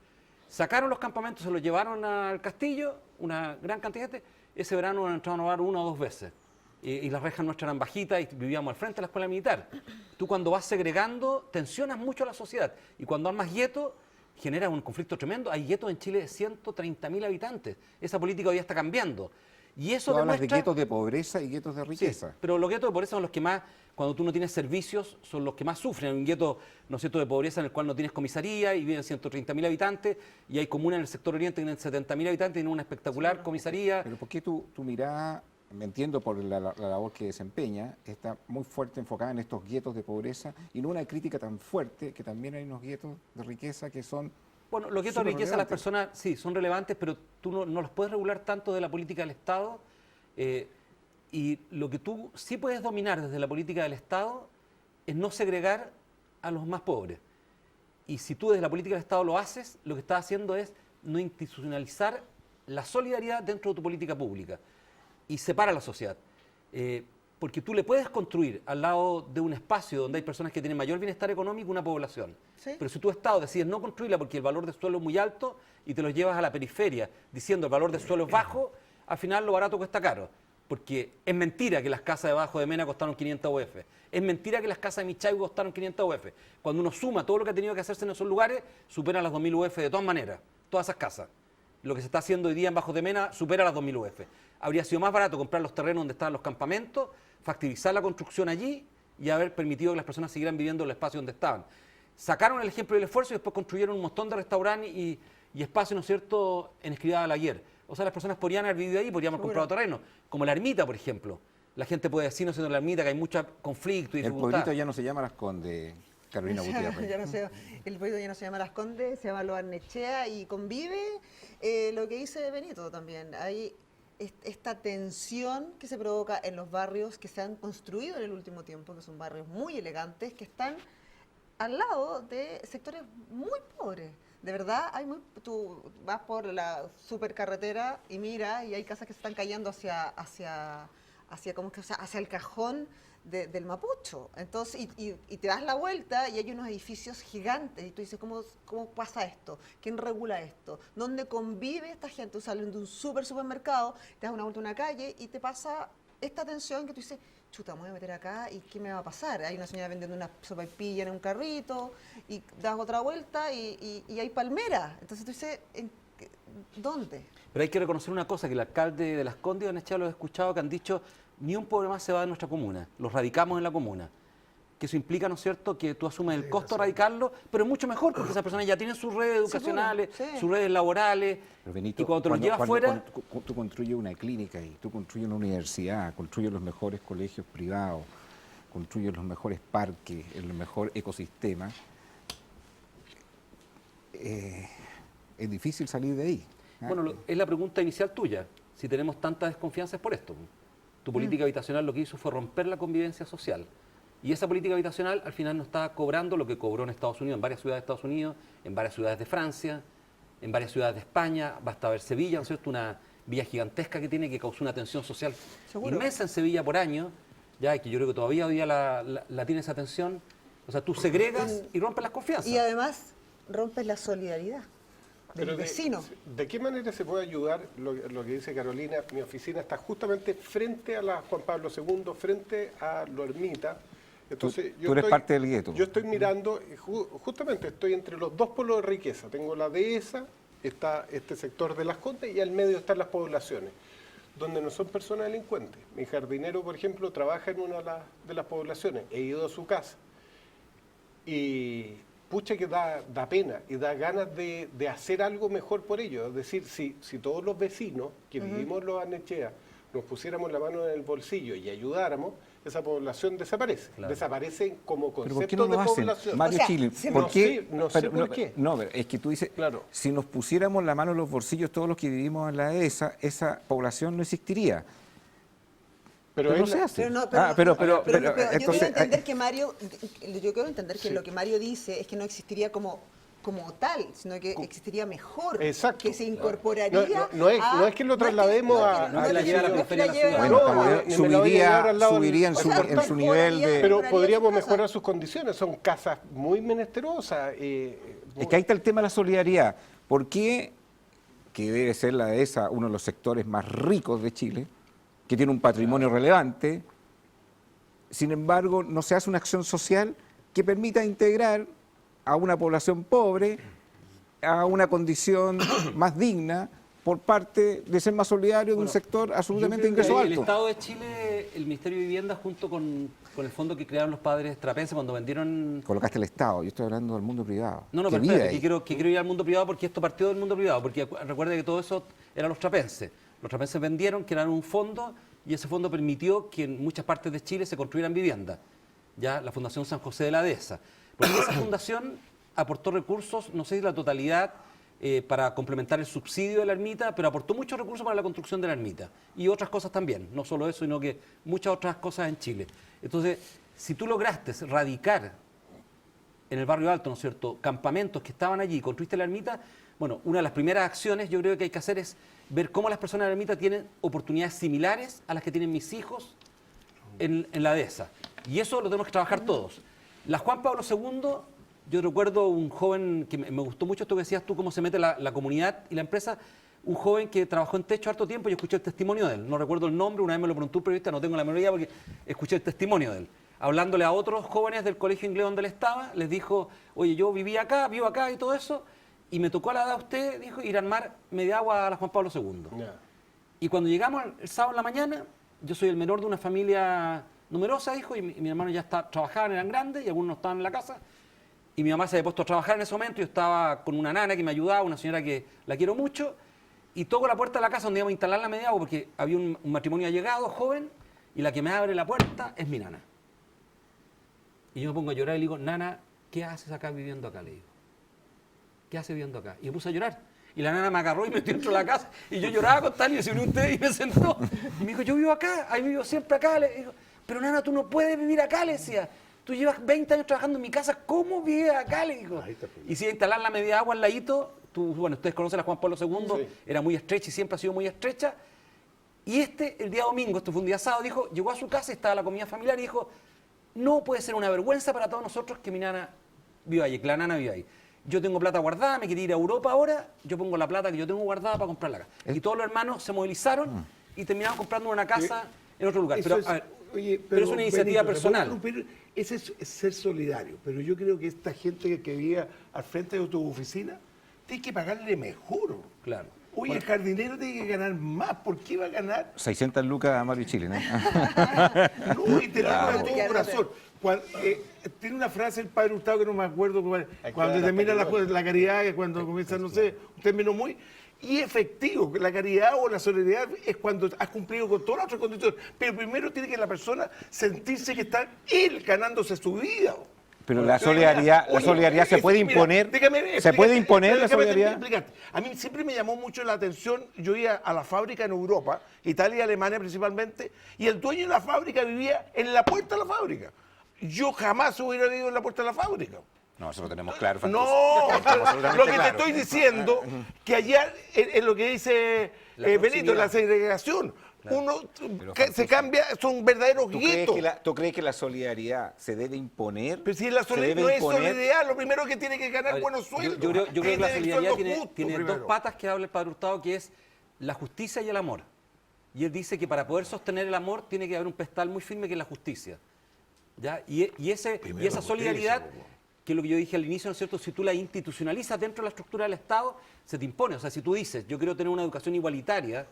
Sacaron los campamentos, se los llevaron al castillo, una gran cantidad de gente. Ese verano nos entraron a robar 1 o 2 veces. Y las rejas nuestras eran bajitas y vivíamos al frente de la escuela militar. Tú cuando vas segregando, tensionas mucho a la sociedad. Y cuando armas guetos, genera un conflicto tremendo. Hay guetos en Chile de 130.000 habitantes. Esa política hoy día está cambiando. Y eso tú hablas de demuestra... guetos de pobreza y guetos de riqueza. Sí, pero los guetos de pobreza son los que más, cuando tú no tienes servicios, son los que más sufren. Hay un gueto, ¿no es cierto?, de pobreza en el cual no tienes comisaría y viven 130.000 habitantes, y hay comunas en el sector oriente que tienen 70.000 habitantes y tienen una espectacular comisaría. Pero ¿por qué tu mirada, me entiendo por la labor que desempeña, está muy fuerte enfocada en estos guetos de pobreza y no una crítica tan fuerte que también hay unos guetos de riqueza que son... Bueno, los guetos de riqueza las personas, sí, son relevantes, pero tú no los puedes regular tanto de la política del Estado. Y lo que tú sí puedes dominar desde la política del Estado es no segregar a los más pobres. Y si tú desde la política del Estado lo haces, lo que estás haciendo es no institucionalizar la solidaridad dentro de tu política pública y separa a la sociedad. Porque tú le puedes construir al lado de un espacio donde hay personas que tienen mayor bienestar económico una población. ¿Sí? Pero si tu Estado decides no construirla porque el valor del suelo es muy alto y te los llevas a la periferia diciendo el valor del suelo es bajo, al final lo barato cuesta caro. Porque es mentira que las casas debajo de Mena costaron 500 UF. Es mentira que las casas de Michaigo costaron 500 UF. Cuando uno suma todo lo que ha tenido que hacerse en esos lugares, superan las 2.000 UF de todas maneras. Todas esas casas. Lo que se está haciendo hoy día en Bajos de Mena supera las 2.000 UF. Habría sido más barato comprar los terrenos donde estaban los campamentos, factibilizar la construcción allí y haber permitido que las personas siguieran viviendo en el espacio donde estaban. Sacaron el ejemplo del esfuerzo y después construyeron un montón de restaurantes y espacios, ¿no es cierto?, en Escribá Balaguer. O sea, las personas podrían haber vivido ahí, podríamos haber comprado terreno. Como la ermita, por ejemplo. La gente puede decir, no siendo la ermita, que hay mucho conflicto y dificultad. El pueblito ya no se llama Las Condes, Carolina Gutiérrez. El pueblito ya no se llama Las Condes, se llama Lo Barnechea y convive lo que dice Benito también. Hay esta tensión que se provoca en los barrios que se han construido en el último tiempo, que son barrios muy elegantes, que están al lado de sectores muy pobres. De verdad, tú vas por la supercarretera y mira, y hay casas que se están cayendo hacia el cajón del Mapocho. Entonces, y te das la vuelta y hay unos edificios gigantes y tú dices, ¿cómo pasa esto? ¿Quién regula esto? ¿Dónde convive esta gente? Tú sales de un supermercado, te das una vuelta a una calle y te pasa esta tensión que tú dices, chuta, me voy a meter acá y ¿qué me va a pasar? Hay una señora vendiendo una sopaipilla en un carrito y das otra vuelta y hay palmeras. Entonces tú dices, ¿dónde? Pero hay que reconocer una cosa, que el alcalde de Las Condes y Barnechea lo he escuchado, que han dicho, ni un pobre más se va de nuestra comuna, los radicamos en la comuna. Que eso implica, ¿no es cierto?, que tú asumes el costo de radicarlo, pero es mucho mejor porque esas personas ya tienen sus redes educacionales, sus redes laborales, Benito, y cuando te los llevas fuera... Tú construyes una clínica y tú construyes una universidad, construyes los mejores colegios privados, construyes los mejores parques, el mejor ecosistema, es difícil salir de ahí. Bueno, es la pregunta inicial tuya, si tenemos tanta desconfianza es por esto. Tu política habitacional lo que hizo fue romper la convivencia social. Y esa política habitacional al final no está cobrando lo que cobró en Estados Unidos, en varias ciudades de Estados Unidos, en varias ciudades de Francia, en varias ciudades de España. Basta ver Sevilla, ¿no es cierto?, una villa gigantesca que tiene, que causó una tensión social inmensa en Sevilla por año, ya que yo creo que todavía hoy día la tiene esa tensión. O sea, tú segregas y rompes las confianzas. Y además rompes la solidaridad del vecino. ¿De qué manera se puede ayudar lo que dice Carolina? Mi oficina está justamente frente a la Juan Pablo II, frente a la ermita. Entonces, tú eres parte del gueto. Yo estoy mirando, justamente estoy entre los dos polos de riqueza. Tengo la dehesa, está este sector de Las Condes y al medio están las poblaciones, donde no son personas delincuentes. Mi jardinero, por ejemplo, trabaja en una de las poblaciones. He ido a su casa y pucha que da pena y da ganas de hacer algo mejor por ellos. Es decir, si todos los vecinos que vivimos en Los Barnechea nos pusiéramos la mano en el bolsillo y ayudáramos, esa población desaparece. Claro. Desaparece como concepto de población. Mario Chile, ¿por qué? No sé por qué. No, pero es que tú dices, claro, si nos pusiéramos la mano en los bolsillos todos los que vivimos en la dehesa, esa población no existiría. Pero no es se la- hace. Pero no, pero yo entonces, quiero entender que Mario, yo quiero entender que lo que Mario dice es que no existiría como tal, sino que existiría mejor, Exacto. que se incorporaría. No es que lo traslademos a no es que la la ciudad. lleve bueno, No, subiría, me la voy a llevar al lado del- subiría en su, O sea, en su nivel de... Pero mejoraría podríamos su casa. mejorar sus condiciones. Son casas muy menesterosas. Es que ahí está el tema de la solidaridad. ¿Por qué, que debe ser la dehesa uno de los sectores más ricos de Chile, que tiene un patrimonio relevante, sin embargo no se hace una acción social que permita integrar a una población pobre a una condición más digna por parte de ser más solidario de un sector absolutamente de ingreso El alto? Estado de Chile, el Ministerio de Vivienda, junto con el fondo que crearon los padres trapenses cuando vendieron... Colocaste el Estado, yo estoy hablando del mundo privado. No, ¿Qué pero vida espérate, hay? que quiero ir al mundo privado porque esto partió del mundo privado, porque recuerda que todo eso eran los trapenses. Los trapenses vendieron, crearon un fondo y ese fondo permitió que en muchas partes de Chile se construyeran viviendas. Ya la Fundación San José de la Dehesa. Porque esa fundación aportó recursos, no sé si la totalidad, para complementar el subsidio de la ermita, pero aportó muchos recursos para la construcción de la ermita. Y otras cosas también, no solo eso, sino que muchas otras cosas en Chile. Entonces, si tú lograste radicar en el barrio alto, ¿no es cierto?, campamentos que estaban allí, construiste la ermita, bueno, una de las primeras acciones yo creo que hay que hacer es ver cómo las personas de la ermita tienen oportunidades similares a las que tienen mis hijos en la dehesa. Y eso lo tenemos que trabajar todos. La Juan Pablo II, yo recuerdo un joven que me gustó mucho esto que decías tú, cómo se mete la comunidad y la empresa, un joven que trabajó en techo harto tiempo y yo escuché el testimonio de él. No recuerdo el nombre, una vez me lo preguntó un periodista, no tengo la memoria porque escuché el testimonio de él. Hablándole a otros jóvenes del colegio inglés donde él estaba, les dijo, oye, yo vivía acá, vivo acá y todo eso, y me tocó a la edad de usted, dijo, ir a armar media agua a la Juan Pablo II. Y cuando llegamos el sábado en la mañana, yo soy el menor de una familia numerosa, dijo, y mi hermano ya trabajaban, eran grandes, y algunos no estaban en la casa, y mi mamá se había puesto a trabajar en ese momento, y yo estaba con una nana que me ayudaba, una señora que la quiero mucho, y toco la puerta de la casa donde íbamos a instalar la media agua, porque había un matrimonio allegado, joven, y la que me abre la puerta es mi nana. Y yo me pongo a llorar y le digo, nana, ¿qué haces acá viviendo acá? Le digo, ¿qué haces viviendo acá? Y me puse a llorar. Y la nana me agarró y me metió dentro de la casa. Y yo lloraba con tal y se unió usted y me sentó. Y me dijo, yo vivo acá, ahí vivo siempre acá. Le digo, pero nana, tú no puedes vivir acá, le decía. Tú llevas 20 años trabajando en mi casa, ¿cómo vives acá? Le digo. Y si instalar la media agua al ladito, bueno, ustedes conocen a Juan Pablo II, sí. Era muy estrecha y siempre ha sido muy estrecha. Y el día domingo, esto fue un día sábado, dijo, llegó a su casa, estaba la comida familiar y dijo, no puede ser una vergüenza para todos nosotros que mi nana viva ahí, que la nana viva ahí. Yo tengo plata guardada, me quiero ir a Europa ahora, yo pongo la plata que yo tengo guardada para comprarla acá. Y todos los hermanos se movilizaron y terminaron comprando una casa en otro lugar. Pero, pero es una iniciativa personal. Ese es ser solidario, pero yo creo que esta gente que vive al frente de tu oficina, tiene que pagarle mejor. Claro. Oye, el jardinero tiene que ganar más. ¿Por qué va a ganar? 600 lucas a Mario Chile, ¿no? No, y te lo digo de todo corazón. Tiene una frase el padre Hurtado que no me acuerdo cuando termina la caridad, que cuando comienza, no sé, un término muy... Y efectivo, la caridad o la solidaridad es cuando has cumplido con todas las otras condiciones. Pero primero tiene que la persona sentirse que está él ganándose su vida. Pero la solidaridad se puede imponer. ¿Se puede imponer la solidaridad? A mí siempre me llamó mucho la atención, yo iba a la fábrica en Europa, Italia y Alemania principalmente, y el dueño de la fábrica vivía en la puerta de la fábrica. Yo jamás hubiera vivido en la puerta de la fábrica. No, eso lo tenemos claro. No, lo que te estoy diciendo, que allá es lo que dice Benito, la segregación. Claro. Uno se cambia, son verdaderos guetos. ¿Tú crees que la solidaridad se debe imponer? Pero si la solidaridad no es solidaridad, lo primero que tiene que ganar buenos sueldos. Yo creo que la solidaridad tiene dos patas que habla el padre Hurtado, que es la justicia y el amor. Y él dice que para poder sostener el amor tiene que haber un pedestal muy firme que es la justicia. ¿Ya? Y esa solidaridad, que es lo que yo dije al inicio, ¿no es cierto? Si tú la institucionalizas dentro de la estructura del Estado, se te impone. O sea, si tú dices, yo quiero tener una educación igualitaria,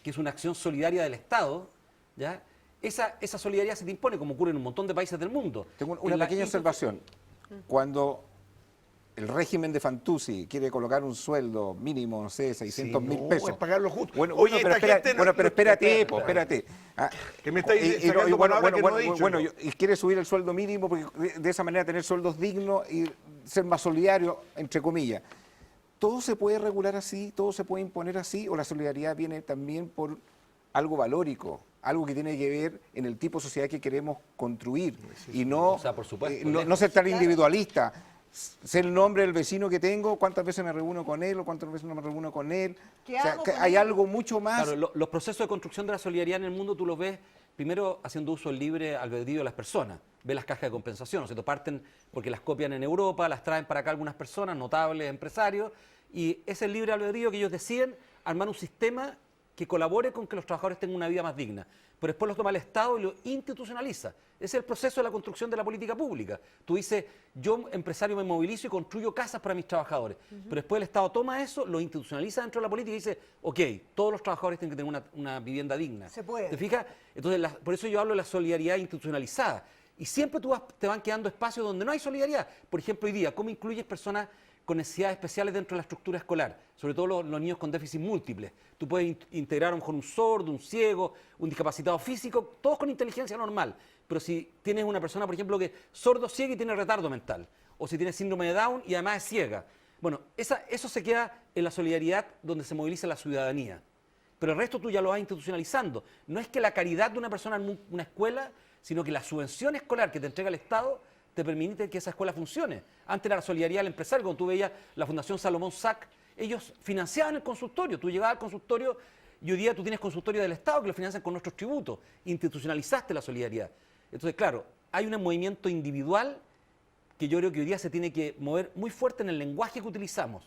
que es una acción solidaria del Estado, ¿ya? Esa solidaridad se te impone, como ocurre en un montón de países del mundo. Tengo una pequeña observación. Cuando el régimen de Fantuzzi quiere colocar un sueldo mínimo, no sé, 600.000 pesos. Es pagarlo justo. Bueno, pero espérate. Que me estáis sacando palabras que no he dicho. Bueno, y quiere subir el sueldo mínimo porque de esa manera tener sueldos dignos y ser más solidario, entre comillas. ¿Todo se puede regular así? ¿Todo se puede imponer así? ¿O la solidaridad viene también por algo valórico? algo que tiene que ver en el tipo de sociedad que queremos construir y no, O sea, por supuesto, no ser tan individualista. Ser el nombre del vecino que tengo, cuántas veces me reúno con él o cuántas veces no me reúno con él. ¿Qué O sea, hago que con hay él? algo mucho más. Claro, los procesos de construcción de la solidaridad en el mundo tú los ves primero haciendo uso del libre albedrío de las personas. Ves las cajas de compensación, ¿no? Se te parten porque las copian en Europa, las traen para acá algunas personas, notables, empresarios, y es el libre albedrío que ellos deciden armar un sistema que colabore con que los trabajadores tengan una vida más digna. Pero después lo toma el Estado y lo institucionaliza. Ese es el proceso de la construcción de la política pública. Tú dices, yo empresario me movilizo y construyo casas para mis trabajadores. Pero después el Estado toma eso, lo institucionaliza dentro de la política y dice, ok, todos los trabajadores tienen que tener una vivienda digna. Se puede. ¿Te fijas? Entonces, por eso yo hablo de la solidaridad institucionalizada. Y siempre te van quedando espacios donde no hay solidaridad. Por ejemplo, hoy día, ¿cómo incluyes personas con necesidades especiales dentro de la estructura escolar? Sobre todo los niños con déficit múltiples. Tú puedes integrar a lo mejor un sordo, un ciego, un discapacitado físico, todos con inteligencia normal. Pero si tienes una persona, por ejemplo, que es sordo, ciego y tiene retardo mental, o si tiene síndrome de Down y además es ciega, bueno, eso se queda en la solidaridad donde se moviliza la ciudadanía. Pero el resto tú ya lo vas institucionalizando. No es que la caridad de una persona en una escuela, sino que la subvención escolar que te entrega el Estado te permite que esa escuela funcione. Antes era la solidaridad del empresario, cuando tú veías la Fundación Salomón Sac, ellos financiaban el consultorio, tú llegabas al consultorio y hoy día tú tienes consultorio del Estado que lo financian con nuestros tributos, institucionalizaste la solidaridad. Entonces, claro, hay un movimiento individual que yo creo que hoy día se tiene que mover muy fuerte en el lenguaje que utilizamos,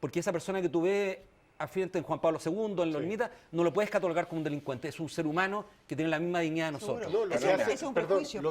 porque esa persona que tú ves al frente en Juan Pablo II, en la ermita, no lo puedes catalogar como un delincuente, es un ser humano que tiene la misma dignidad de nosotros. No, lo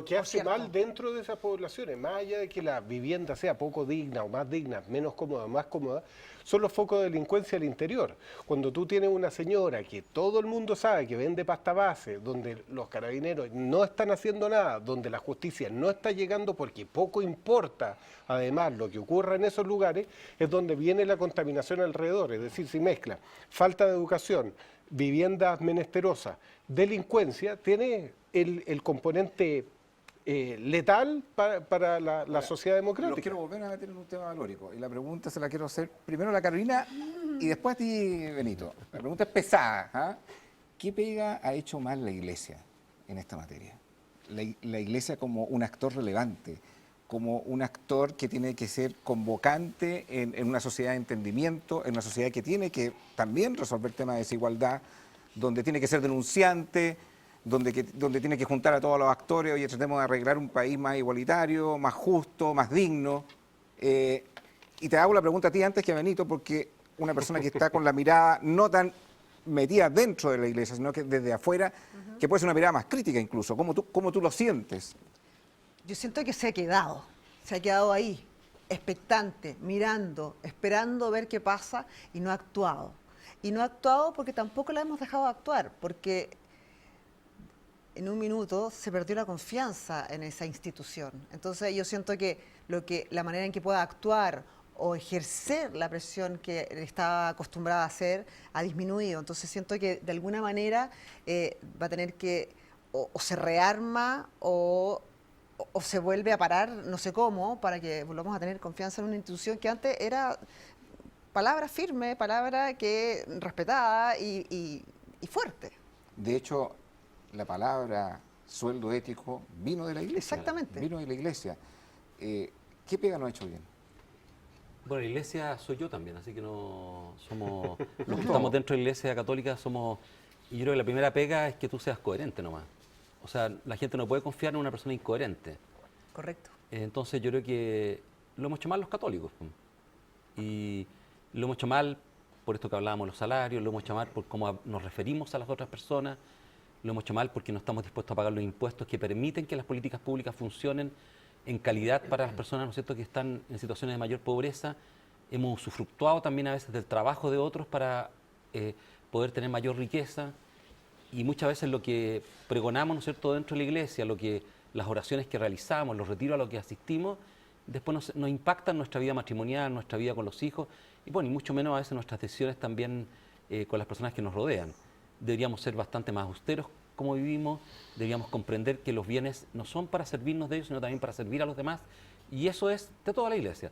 que hace cierto. mal dentro de esas poblaciones, más allá de que la vivienda sea poco digna o más digna, menos cómoda, más cómoda, son los focos de delincuencia al interior. Cuando tú tienes una señora que todo el mundo sabe que vende pasta base, donde los carabineros no están haciendo nada, donde la justicia no está llegando porque poco importa, además, lo que ocurra en esos lugares, es donde viene la contaminación alrededor. Es decir, si mezcla falta de educación, viviendas menesterosas, delincuencia, tiene el componente letal para la sociedad democrática. Lo quiero volver a meter en un tema valórico y la pregunta se la quiero hacer primero a la Carolina y después a ti, Benito. La pregunta es pesada. ¿Ah? ¿Qué pega ha hecho mal la Iglesia en esta materia? La Iglesia como un actor relevante, como un actor que tiene que ser convocante en una sociedad de entendimiento, en una sociedad que tiene que también resolver temas de desigualdad, donde tiene que ser denunciante, donde tiene que juntar a todos los actores, oye, tratemos de arreglar un país más igualitario, más justo, más digno. Y te hago la pregunta a ti antes que a Benito, porque una persona que está con la mirada no tan metida dentro de la Iglesia, sino que desde afuera, que puede ser una mirada más crítica incluso, ¿cómo tú lo sientes? Yo siento que se ha quedado ahí, expectante, mirando, esperando ver qué pasa y no ha actuado. Y no ha actuado porque tampoco la hemos dejado actuar, porque en un minuto se perdió la confianza en esa institución. Entonces yo siento que la manera en que pueda actuar o ejercer la presión que estaba acostumbrada a hacer ha disminuido. Entonces siento que de alguna manera va a tener que o se rearma o se vuelve a parar, no sé cómo, para que volvamos a tener confianza en una institución que antes era palabra firme, palabra que respetada y fuerte. De hecho, la palabra sueldo ético vino de la Iglesia. Exactamente. Vino de la Iglesia. ¿Qué pega no ha hecho bien? Bueno, la Iglesia soy yo también, así que no somos los que estamos dentro de la Iglesia Católica somos, y yo creo que la primera pega es que tú seas coherente nomás. O sea, la gente no puede confiar en una persona incoherente. Correcto. Entonces yo creo que lo hemos hecho mal los católicos. Y lo hemos hecho mal por esto que hablábamos de los salarios, lo hemos hecho mal por cómo nos referimos a las otras personas, lo hemos hecho mal porque no estamos dispuestos a pagar los impuestos que permiten que las políticas públicas funcionen en calidad para las personas, ¿no es cierto?, que están en situaciones de mayor pobreza. Hemos usufructuado también a veces del trabajo de otros para poder tener mayor riqueza. Y muchas veces lo que pregonamos, ¿no es cierto?, dentro de la Iglesia, las oraciones que realizamos, los retiros a los que asistimos, después nos impactan nuestra vida matrimonial, nuestra vida con los hijos, y bueno, y mucho menos a veces nuestras decisiones también con las personas que nos rodean. Deberíamos ser bastante más austeros como vivimos, deberíamos comprender que los bienes no son para servirnos de ellos, sino también para servir a los demás, y eso es de toda la Iglesia.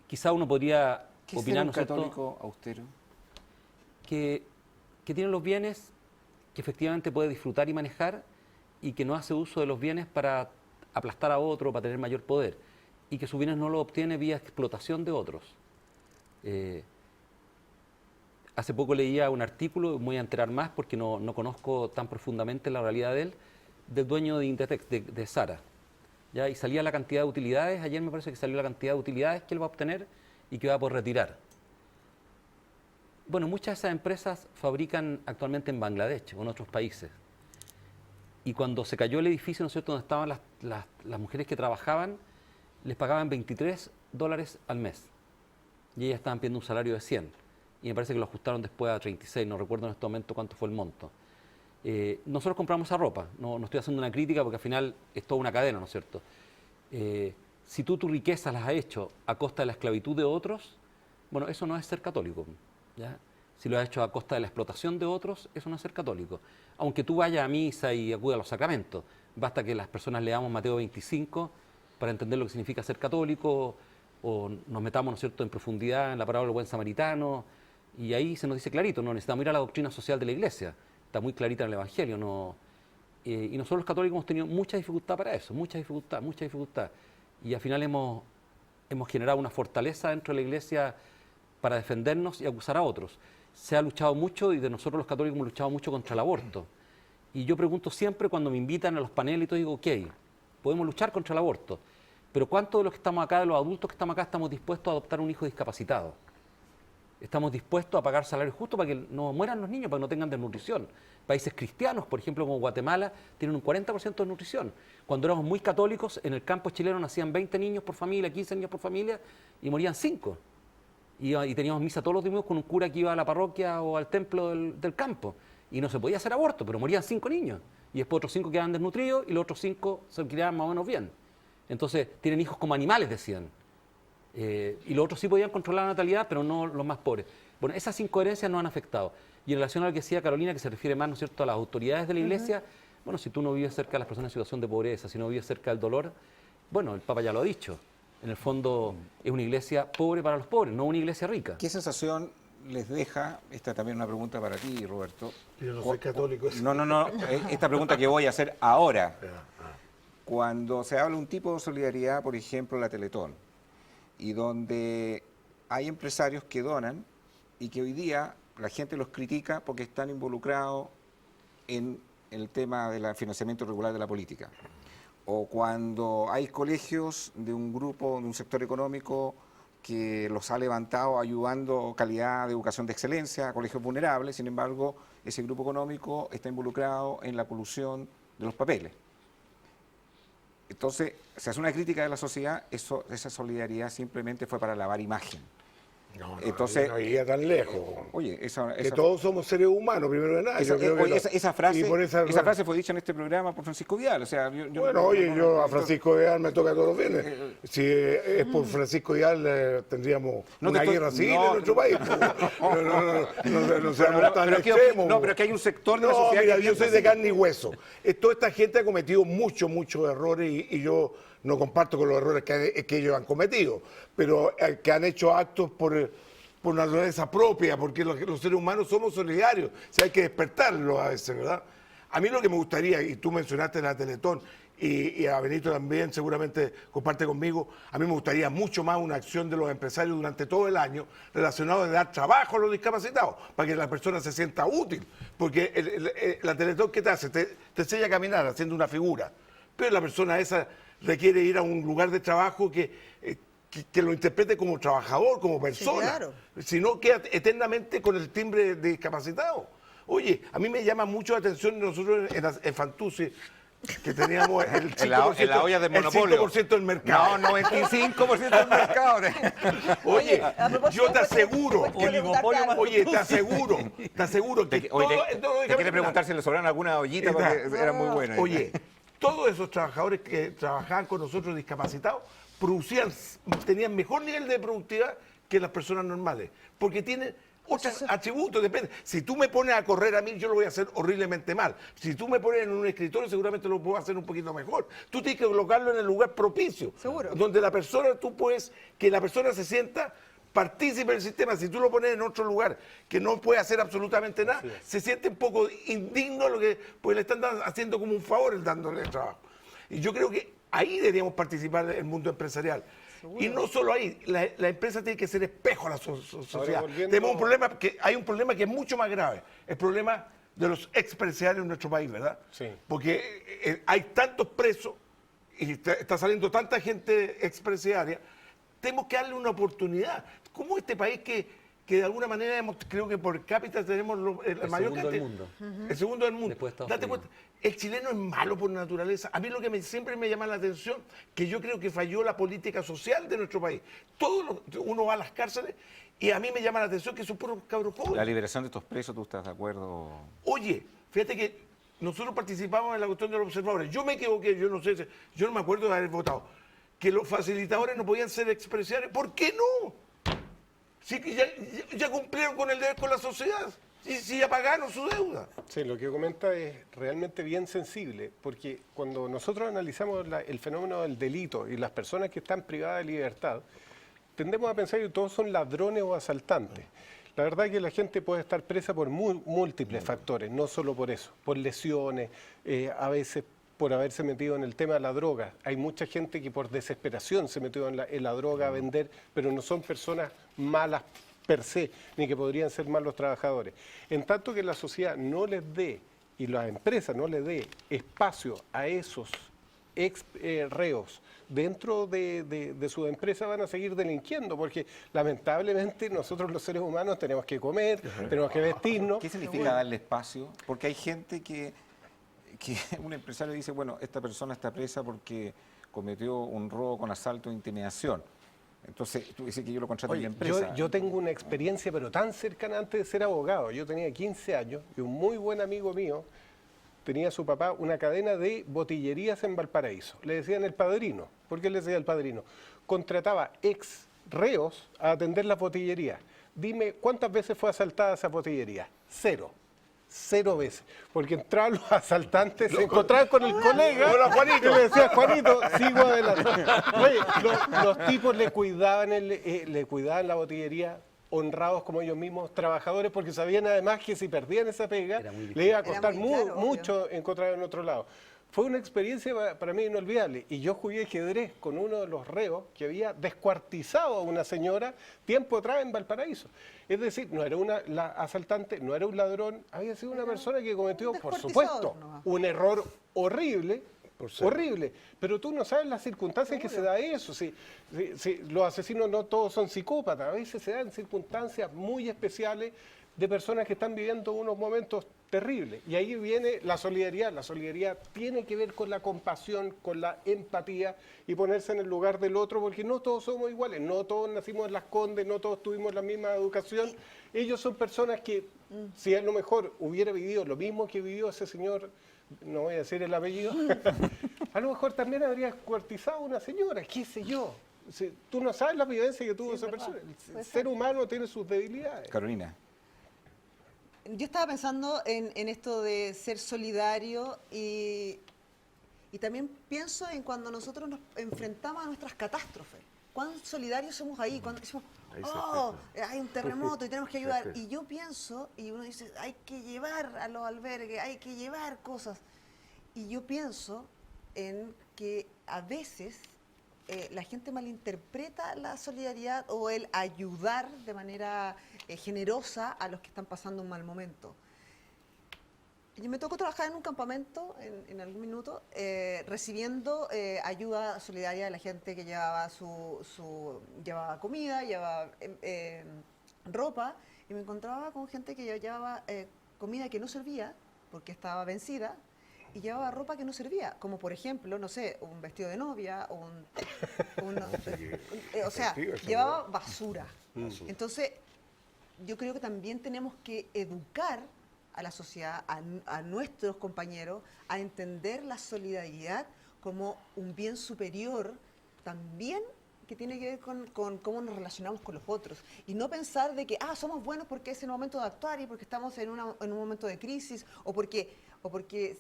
Quizá uno podría opinar, ¿no es cierto?, católico austero? que tiene los bienes que efectivamente puede disfrutar y manejar y que no hace uso de los bienes para aplastar a otro, para tener mayor poder, y que sus bienes no lo obtiene vía explotación de otros. Hace poco leía un artículo, me voy a enterar más porque no conozco tan profundamente la realidad de él, del dueño de Inditex, de Zara. ¿Ya? Y salía la cantidad de utilidades, ayer me parece que salió la cantidad de utilidades que él va a obtener y que va a poder retirar. Bueno, muchas de esas empresas fabrican actualmente en Bangladesh o en otros países. Y cuando se cayó el edificio, ¿no es cierto?, donde estaban las mujeres que trabajaban, les pagaban $23 al mes. Y ellas estaban pidiendo un salario de 100. Y me parece que lo ajustaron después a 36, no recuerdo en este momento cuánto fue el monto. Nosotros compramos esa ropa, no estoy haciendo una crítica porque al final es toda una cadena, ¿no es cierto? Si tú tu riqueza las has hecho a costa de la esclavitud de otros, bueno, eso no es ser católico, ¿ya? Si lo has hecho a costa de la explotación de otros, eso no es ser católico. Aunque tú vayas a misa y acudas a los sacramentos, basta que las personas leamos Mateo 25 para entender lo que significa ser católico, o nos metamos, ¿no es cierto?, en profundidad en la parábola del buen samaritano, y ahí se nos dice clarito, no necesitamos ir a la doctrina social de la Iglesia, está muy clarita en el Evangelio, ¿no? Y nosotros los católicos hemos tenido mucha dificultad para eso, mucha dificultad, y al final hemos generado una fortaleza dentro de la Iglesia para defendernos y acusar a otros. Se ha luchado mucho, y de nosotros los católicos hemos luchado mucho contra el aborto. Y yo pregunto siempre cuando me invitan a los paneles y todo, digo, ok, podemos luchar contra el aborto, pero ¿cuántos de los que estamos acá, de los adultos que estamos acá, estamos dispuestos a adoptar un hijo discapacitado? Estamos dispuestos a pagar salarios justos para que no mueran los niños, para que no tengan desnutrición. Países cristianos, por ejemplo, como Guatemala, tienen un 40% de desnutrición. Cuando éramos muy católicos, en el campo chileno nacían 20 niños por familia, 15 niños por familia, y morían 5. Y teníamos misa todos los domingos con un cura que iba a la parroquia o al templo del campo. Y no se podía hacer aborto, pero morían 5 niños. Y después otros 5 quedaban desnutridos y los otros 5 se criaban más o menos bien. Entonces, tienen hijos como animales, decían. Y los otros sí podían controlar la natalidad, pero no los más pobres. Bueno, esas incoherencias nos han afectado. Y en relación a lo que decía Carolina, que se refiere más, ¿no es cierto?, a las autoridades de la Iglesia, bueno, si tú no vives cerca de las personas en situación de pobreza, si no vives cerca del dolor, bueno, el Papa ya lo ha dicho. En el fondo es una iglesia pobre para los pobres, no una iglesia rica. ¿Qué sensación les deja? Esta también es una pregunta para ti, Roberto. Yo no soy católico. No. Esta pregunta que voy a hacer ahora. Cuando se habla de un tipo de solidaridad, por ejemplo, la Teletón, y donde hay empresarios que donan y que hoy día la gente los critica porque están involucrados en el tema del financiamiento irregular de la política. O cuando hay colegios de un grupo, de un sector económico que los ha levantado ayudando calidad de educación de excelencia a colegios vulnerables, sin embargo, ese grupo económico está involucrado en la colusión de los papeles. Entonces, se hace una crítica de la sociedad, esa solidaridad simplemente fue para lavar imagen. Entonces, no iría tan lejos. Oye, que todos somos seres humanos, primero de nada. Esa frase fue dicha en este programa por Francisco Vidal. O sea, yo a Francisco Vidal me toca todos los viernes. Si es por Francisco Vidal, tendríamos una guerra civil en nuestro país. No seamos tan extremos. No, pero es que hay un sector de la sociedad mira, yo soy de carne y hueso. Toda esta gente ha cometido muchos errores y yo no comparto con los errores que ellos han cometido, pero que han hecho actos por naturaleza propia, porque los seres humanos somos solidarios, hay que despertarlo a veces, ¿verdad? A mí lo que me gustaría, y tú mencionaste la Teletón, y a Benito también seguramente comparte conmigo, a mí me gustaría mucho más una acción de los empresarios durante todo el año relacionada a dar trabajo a los discapacitados, para que la persona se sienta útil, porque la Teletón, ¿qué te hace? Te enseña a caminar haciendo una figura, pero la persona esa requiere ir a un lugar de trabajo que lo interprete como trabajador, como persona. Sí, claro. Si no, queda eternamente con el timbre de discapacitado. Oye, a mí me llama mucho la atención nosotros en Fantuzzi, que teníamos el 5%, en la olla del monopolio. El 5% del mercado. No, 95% del mercado. Oye, yo te aseguro, te aseguro que te quiere preguntar si le sobraron alguna ollita porque era muy buena. Oye, todos esos trabajadores que trabajaban con nosotros discapacitados tenían mejor nivel de productividad que las personas normales, porque tienen otros atributos, depende. Si tú me pones a correr a mí, yo lo voy a hacer horriblemente mal. Si tú me pones en un escritorio, seguramente lo puedo hacer un poquito mejor. Tú tienes que colocarlo en el lugar propicio, seguro, donde la persona, que la persona se sienta partícipe del sistema. Si tú lo pones en otro lugar que no puede hacer absolutamente nada, se siente un poco indigno porque le están haciendo como un favor el dándole trabajo. Y yo creo que ahí deberíamos participar el mundo empresarial. Y no solo ahí, la empresa tiene que ser espejo a la sociedad. Tenemos un problema hay un problema que es mucho más grave, el problema de los expresiarios en nuestro país, ¿verdad? Sí. Porque hay tantos presos y está saliendo tanta gente expresiaria, tenemos que darle una oportunidad. ¿Cómo este país que de alguna manera creo que por cápita tenemos el mayor segundo del mundo? El segundo del mundo. Después de Estados Date Unidos. cuenta, el chileno es malo por naturaleza. A mí lo que siempre me llama la atención, que yo creo que falló la política social de nuestro país. Uno va a las cárceles y a mí me llama la atención que son puros cabros pobres. La liberación de estos presos, ¿tú estás de acuerdo? Oye, fíjate que nosotros participamos en la cuestión de los observadores. Yo me equivoqué, yo no me acuerdo de haber votado. Que los facilitadores no podían ser expresiarios. ¿Por qué no? Sí que ya cumplieron con el deber con la sociedad. Si ya pagaron su deuda. Sí, lo que comenta es realmente bien sensible, porque cuando nosotros analizamos el fenómeno del delito y las personas que están privadas de libertad, tendemos a pensar que todos son ladrones o asaltantes. La verdad es que la gente puede estar presa por múltiples factores, no solo por eso, por lesiones, a veces por haberse metido en el tema de la droga. Hay mucha gente que por desesperación se metió en la droga a vender, pero no son personas malas per se, ni que podrían ser malos trabajadores. En tanto que la sociedad no les dé, y la empresa no les dé espacio a esos reos dentro de su empresa, van a seguir delinquiendo, porque lamentablemente nosotros los seres humanos tenemos que comer, tenemos que vestirnos. ¿Qué significa darle espacio? Porque hay gente que un empresario dice, bueno, esta persona está presa porque cometió un robo con asalto e intimidación. Entonces, tú dices que yo lo contrato en la empresa. Yo tengo una experiencia, pero tan cercana antes de ser abogado. Yo tenía 15 años y un muy buen amigo mío tenía su papá una cadena de botillerías en Valparaíso. Le decían el padrino. ¿Por qué le decía el padrino? Contrataba ex reos a atender las botillerías. Dime, ¿cuántas veces fue asaltada esa botillería? 0 veces, porque entraban los asaltantes, se encontraban con el colega y le decía, Juanito, sigo adelante. Oye, los tipos le cuidaban la botillería, honrados como ellos mismos, trabajadores, porque sabían además que si perdían esa pega, le iba a costar mucho encontrar en otro lado. Fue una experiencia para mí inolvidable. Y yo jugué ajedrez con uno de los reos que había descuartizado a una señora tiempo atrás en Valparaíso. Es decir, no era la asaltante, no era un ladrón, había sido una persona que cometió, por supuesto, un error horrible, pero tú no sabes las circunstancias en que se da eso. Si los asesinos no todos son psicópatas, a veces se dan circunstancias muy especiales de personas que están viviendo unos momentos terribles. Y ahí viene la solidaridad. La solidaridad tiene que ver con la compasión, con la empatía y ponerse en el lugar del otro, porque no todos somos iguales, no todos nacimos en Las Condes, no todos tuvimos la misma educación. Ellos son personas que, si a lo mejor hubiera vivido lo mismo que vivió ese señor, no voy a decir el apellido, a lo mejor también habría descuartizado a una señora, qué sé yo. Tú no sabes la vivencia que tuvo esa persona. El ser humano tiene sus debilidades. Carolina. Yo estaba pensando en esto de ser solidario y también pienso en cuando nosotros nos enfrentamos a nuestras catástrofes. ¿Cuán solidarios somos ahí? Cuando decimos, hay un terremoto y tenemos que ayudar. Y yo pienso, y uno dice, hay que llevar a los albergues, hay que llevar cosas. Y yo pienso en que a veces la gente malinterpreta la solidaridad o el ayudar de manera generosa a los que están pasando un mal momento. Yo me tocó trabajar en un campamento en algún minuto, recibiendo ayuda solidaria de la gente que llevaba llevaba comida, llevaba ropa, y me encontraba con gente que llevaba comida que no servía porque estaba vencida, y llevaba ropa que no servía, como por ejemplo, no sé, un vestido de novia, o sea, llevaba basura. Entonces, yo creo que también tenemos que educar a la sociedad, a nuestros compañeros, a entender la solidaridad como un bien superior también que tiene que ver con cómo nos relacionamos con los otros. Y no pensar de que, somos buenos porque es el momento de actuar y porque estamos en un momento de crisis, o porque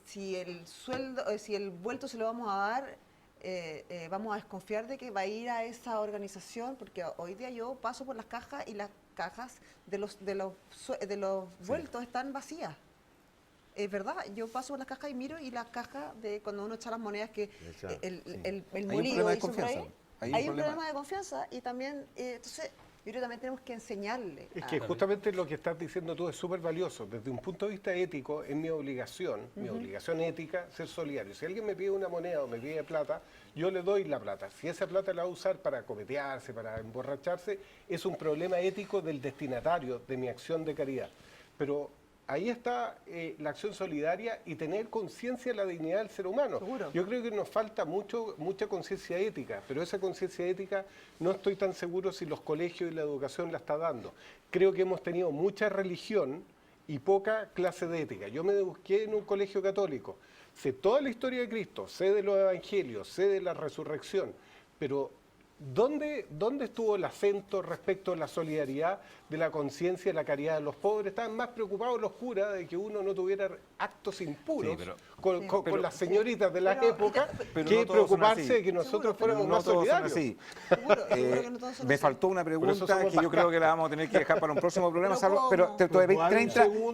si el vuelto se lo vamos a dar, vamos a desconfiar de que va a ir a esa organización, porque hoy día yo paso por las cajas y las cajas de los vueltos están vacías. Es verdad, yo paso por las cajas y miro y las cajas de cuando uno echa las monedas que el molido hizo por ahí, hay un problema de confianza y también, entonces, yo creo que también tenemos que enseñarle. Es que justamente lo que estás diciendo tú es súper valioso. Desde un punto de vista ético, es mi obligación ética, ser solidario. Si alguien me pide una moneda o me pide plata, yo le doy la plata. Si esa plata la va a usar para cometearse, para emborracharse, es un problema ético del destinatario de mi acción de caridad. Pero ahí está la acción solidaria y tener conciencia de la dignidad del ser humano. Seguro. Yo creo que nos falta mucha conciencia ética, pero esa conciencia ética no estoy tan seguro si los colegios y la educación la está dando. Creo que hemos tenido mucha religión y poca clase de ética. Yo me busqué en un colegio católico, sé toda la historia de Cristo, sé de los evangelios, sé de la resurrección, pero ¿dónde estuvo el acento respecto a la solidaridad, de la conciencia, de la caridad de los pobres? Estaban más preocupados los curas de que uno no tuviera actos impuros con las señoritas de la época que preocuparse de que nosotros fuéramos más solidarios. Me faltó una pregunta que yo creo que la vamos a tener que dejar para un próximo programa, pero te doy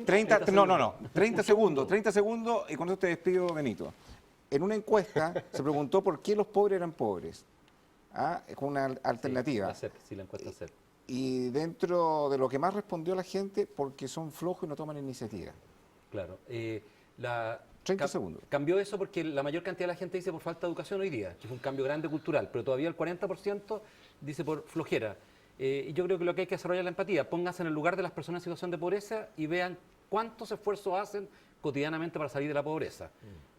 30 segundos y con eso te despido, Benito. En una encuesta se preguntó por qué los pobres eran pobres. Con una alternativa. Sí, la encuesta CEP. Y dentro de lo que más respondió la gente, porque son flojos y no toman iniciativa. Claro. 30 segundos. Cambió eso porque la mayor cantidad de la gente dice por falta de educación hoy día, que es un cambio grande cultural, pero todavía el 40% dice por flojera. Y yo creo que lo que hay que desarrollar es la empatía. Pónganse en el lugar de las personas en situación de pobreza y vean cuántos esfuerzos hacen cotidianamente para salir de la pobreza.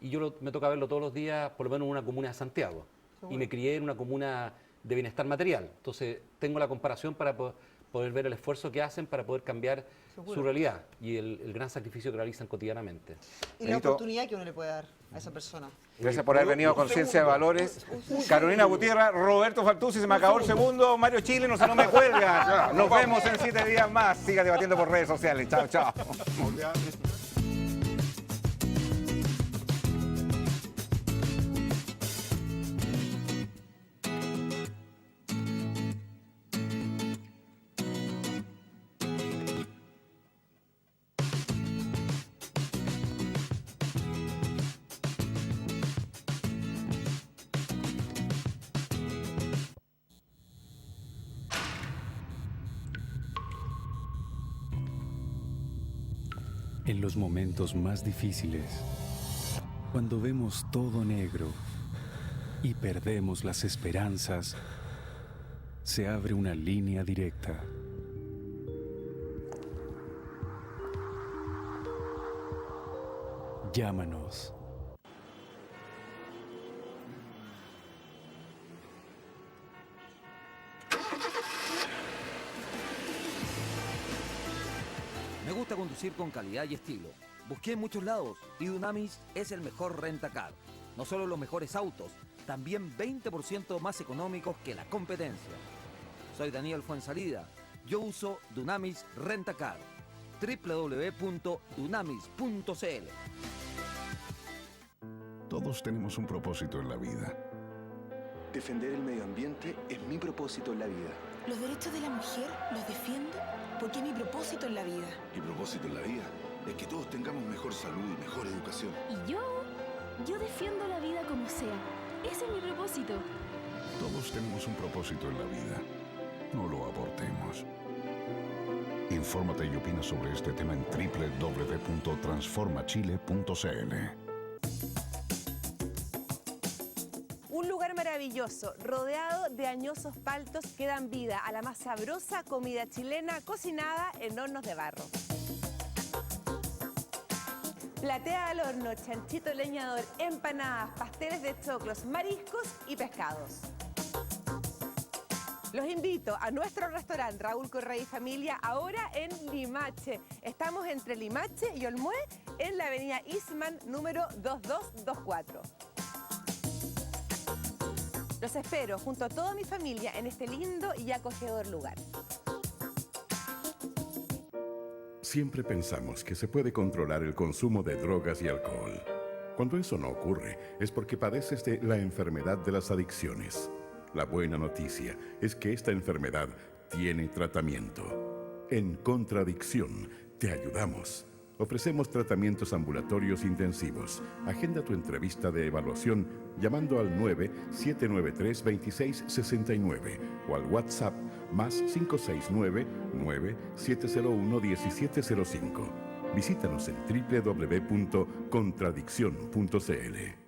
Y yo me toca verlo todos los días, por lo menos en una comuna de Santiago. Y me crié en una comuna de bienestar material. Entonces, tengo la comparación para poder ver el esfuerzo que hacen para poder cambiar su realidad y el gran sacrificio que realizan cotidianamente. Y la oportunidad que uno le puede dar a esa persona. Gracias por haber venido a Conciencia de Valores. Carolina Gutiérrez, Roberto Faltuzzi, se me acabó el segundo. Mario Chile, no me cuelga. Nos vemos en 7 días más. Siga debatiendo por redes sociales. Chao, chao. En los momentos más difíciles, cuando vemos todo negro y perdemos las esperanzas, se abre una línea directa. Llámanos. Me gusta conducir con calidad y estilo. Busqué en muchos lados y Dunamis es el mejor rentacar. No solo los mejores autos, también 20% más económicos que la competencia. Soy Daniel Fuensalida. Yo uso Dunamis Rentacar. www.dunamis.cl. Todos tenemos un propósito en la vida. Defender el medio ambiente es mi propósito en la vida. Los derechos de la mujer los defiendo porque es mi propósito en la vida. Mi propósito en la vida es que todos tengamos mejor salud y mejor educación. Y yo defiendo la vida como sea. Ese es mi propósito. Todos tenemos un propósito en la vida. No lo abortemos. Infórmate y opina sobre este tema en www.transformachile.cl. Un lugar maravilloso, rodeado de añosos paltos que dan vida a la más sabrosa comida chilena cocinada en hornos de barro. Platea al horno, chanchito leñador, empanadas, pasteles de choclos, mariscos y pescados. Los invito a nuestro restaurante Raúl Correa y Familia, ahora en Limache. Estamos entre Limache y Olmué, en la avenida Eastman, número 2224. Los espero junto a toda mi familia en este lindo y acogedor lugar. Siempre pensamos que se puede controlar el consumo de drogas y alcohol. Cuando eso no ocurre, es porque padeces de la enfermedad de las adicciones. La buena noticia es que esta enfermedad tiene tratamiento. En Contradicción te ayudamos. Ofrecemos tratamientos ambulatorios intensivos. Agenda tu entrevista de evaluación llamando al 9-793-2669 o al WhatsApp más 569-9701-1705. Visítanos en www.contradicción.cl.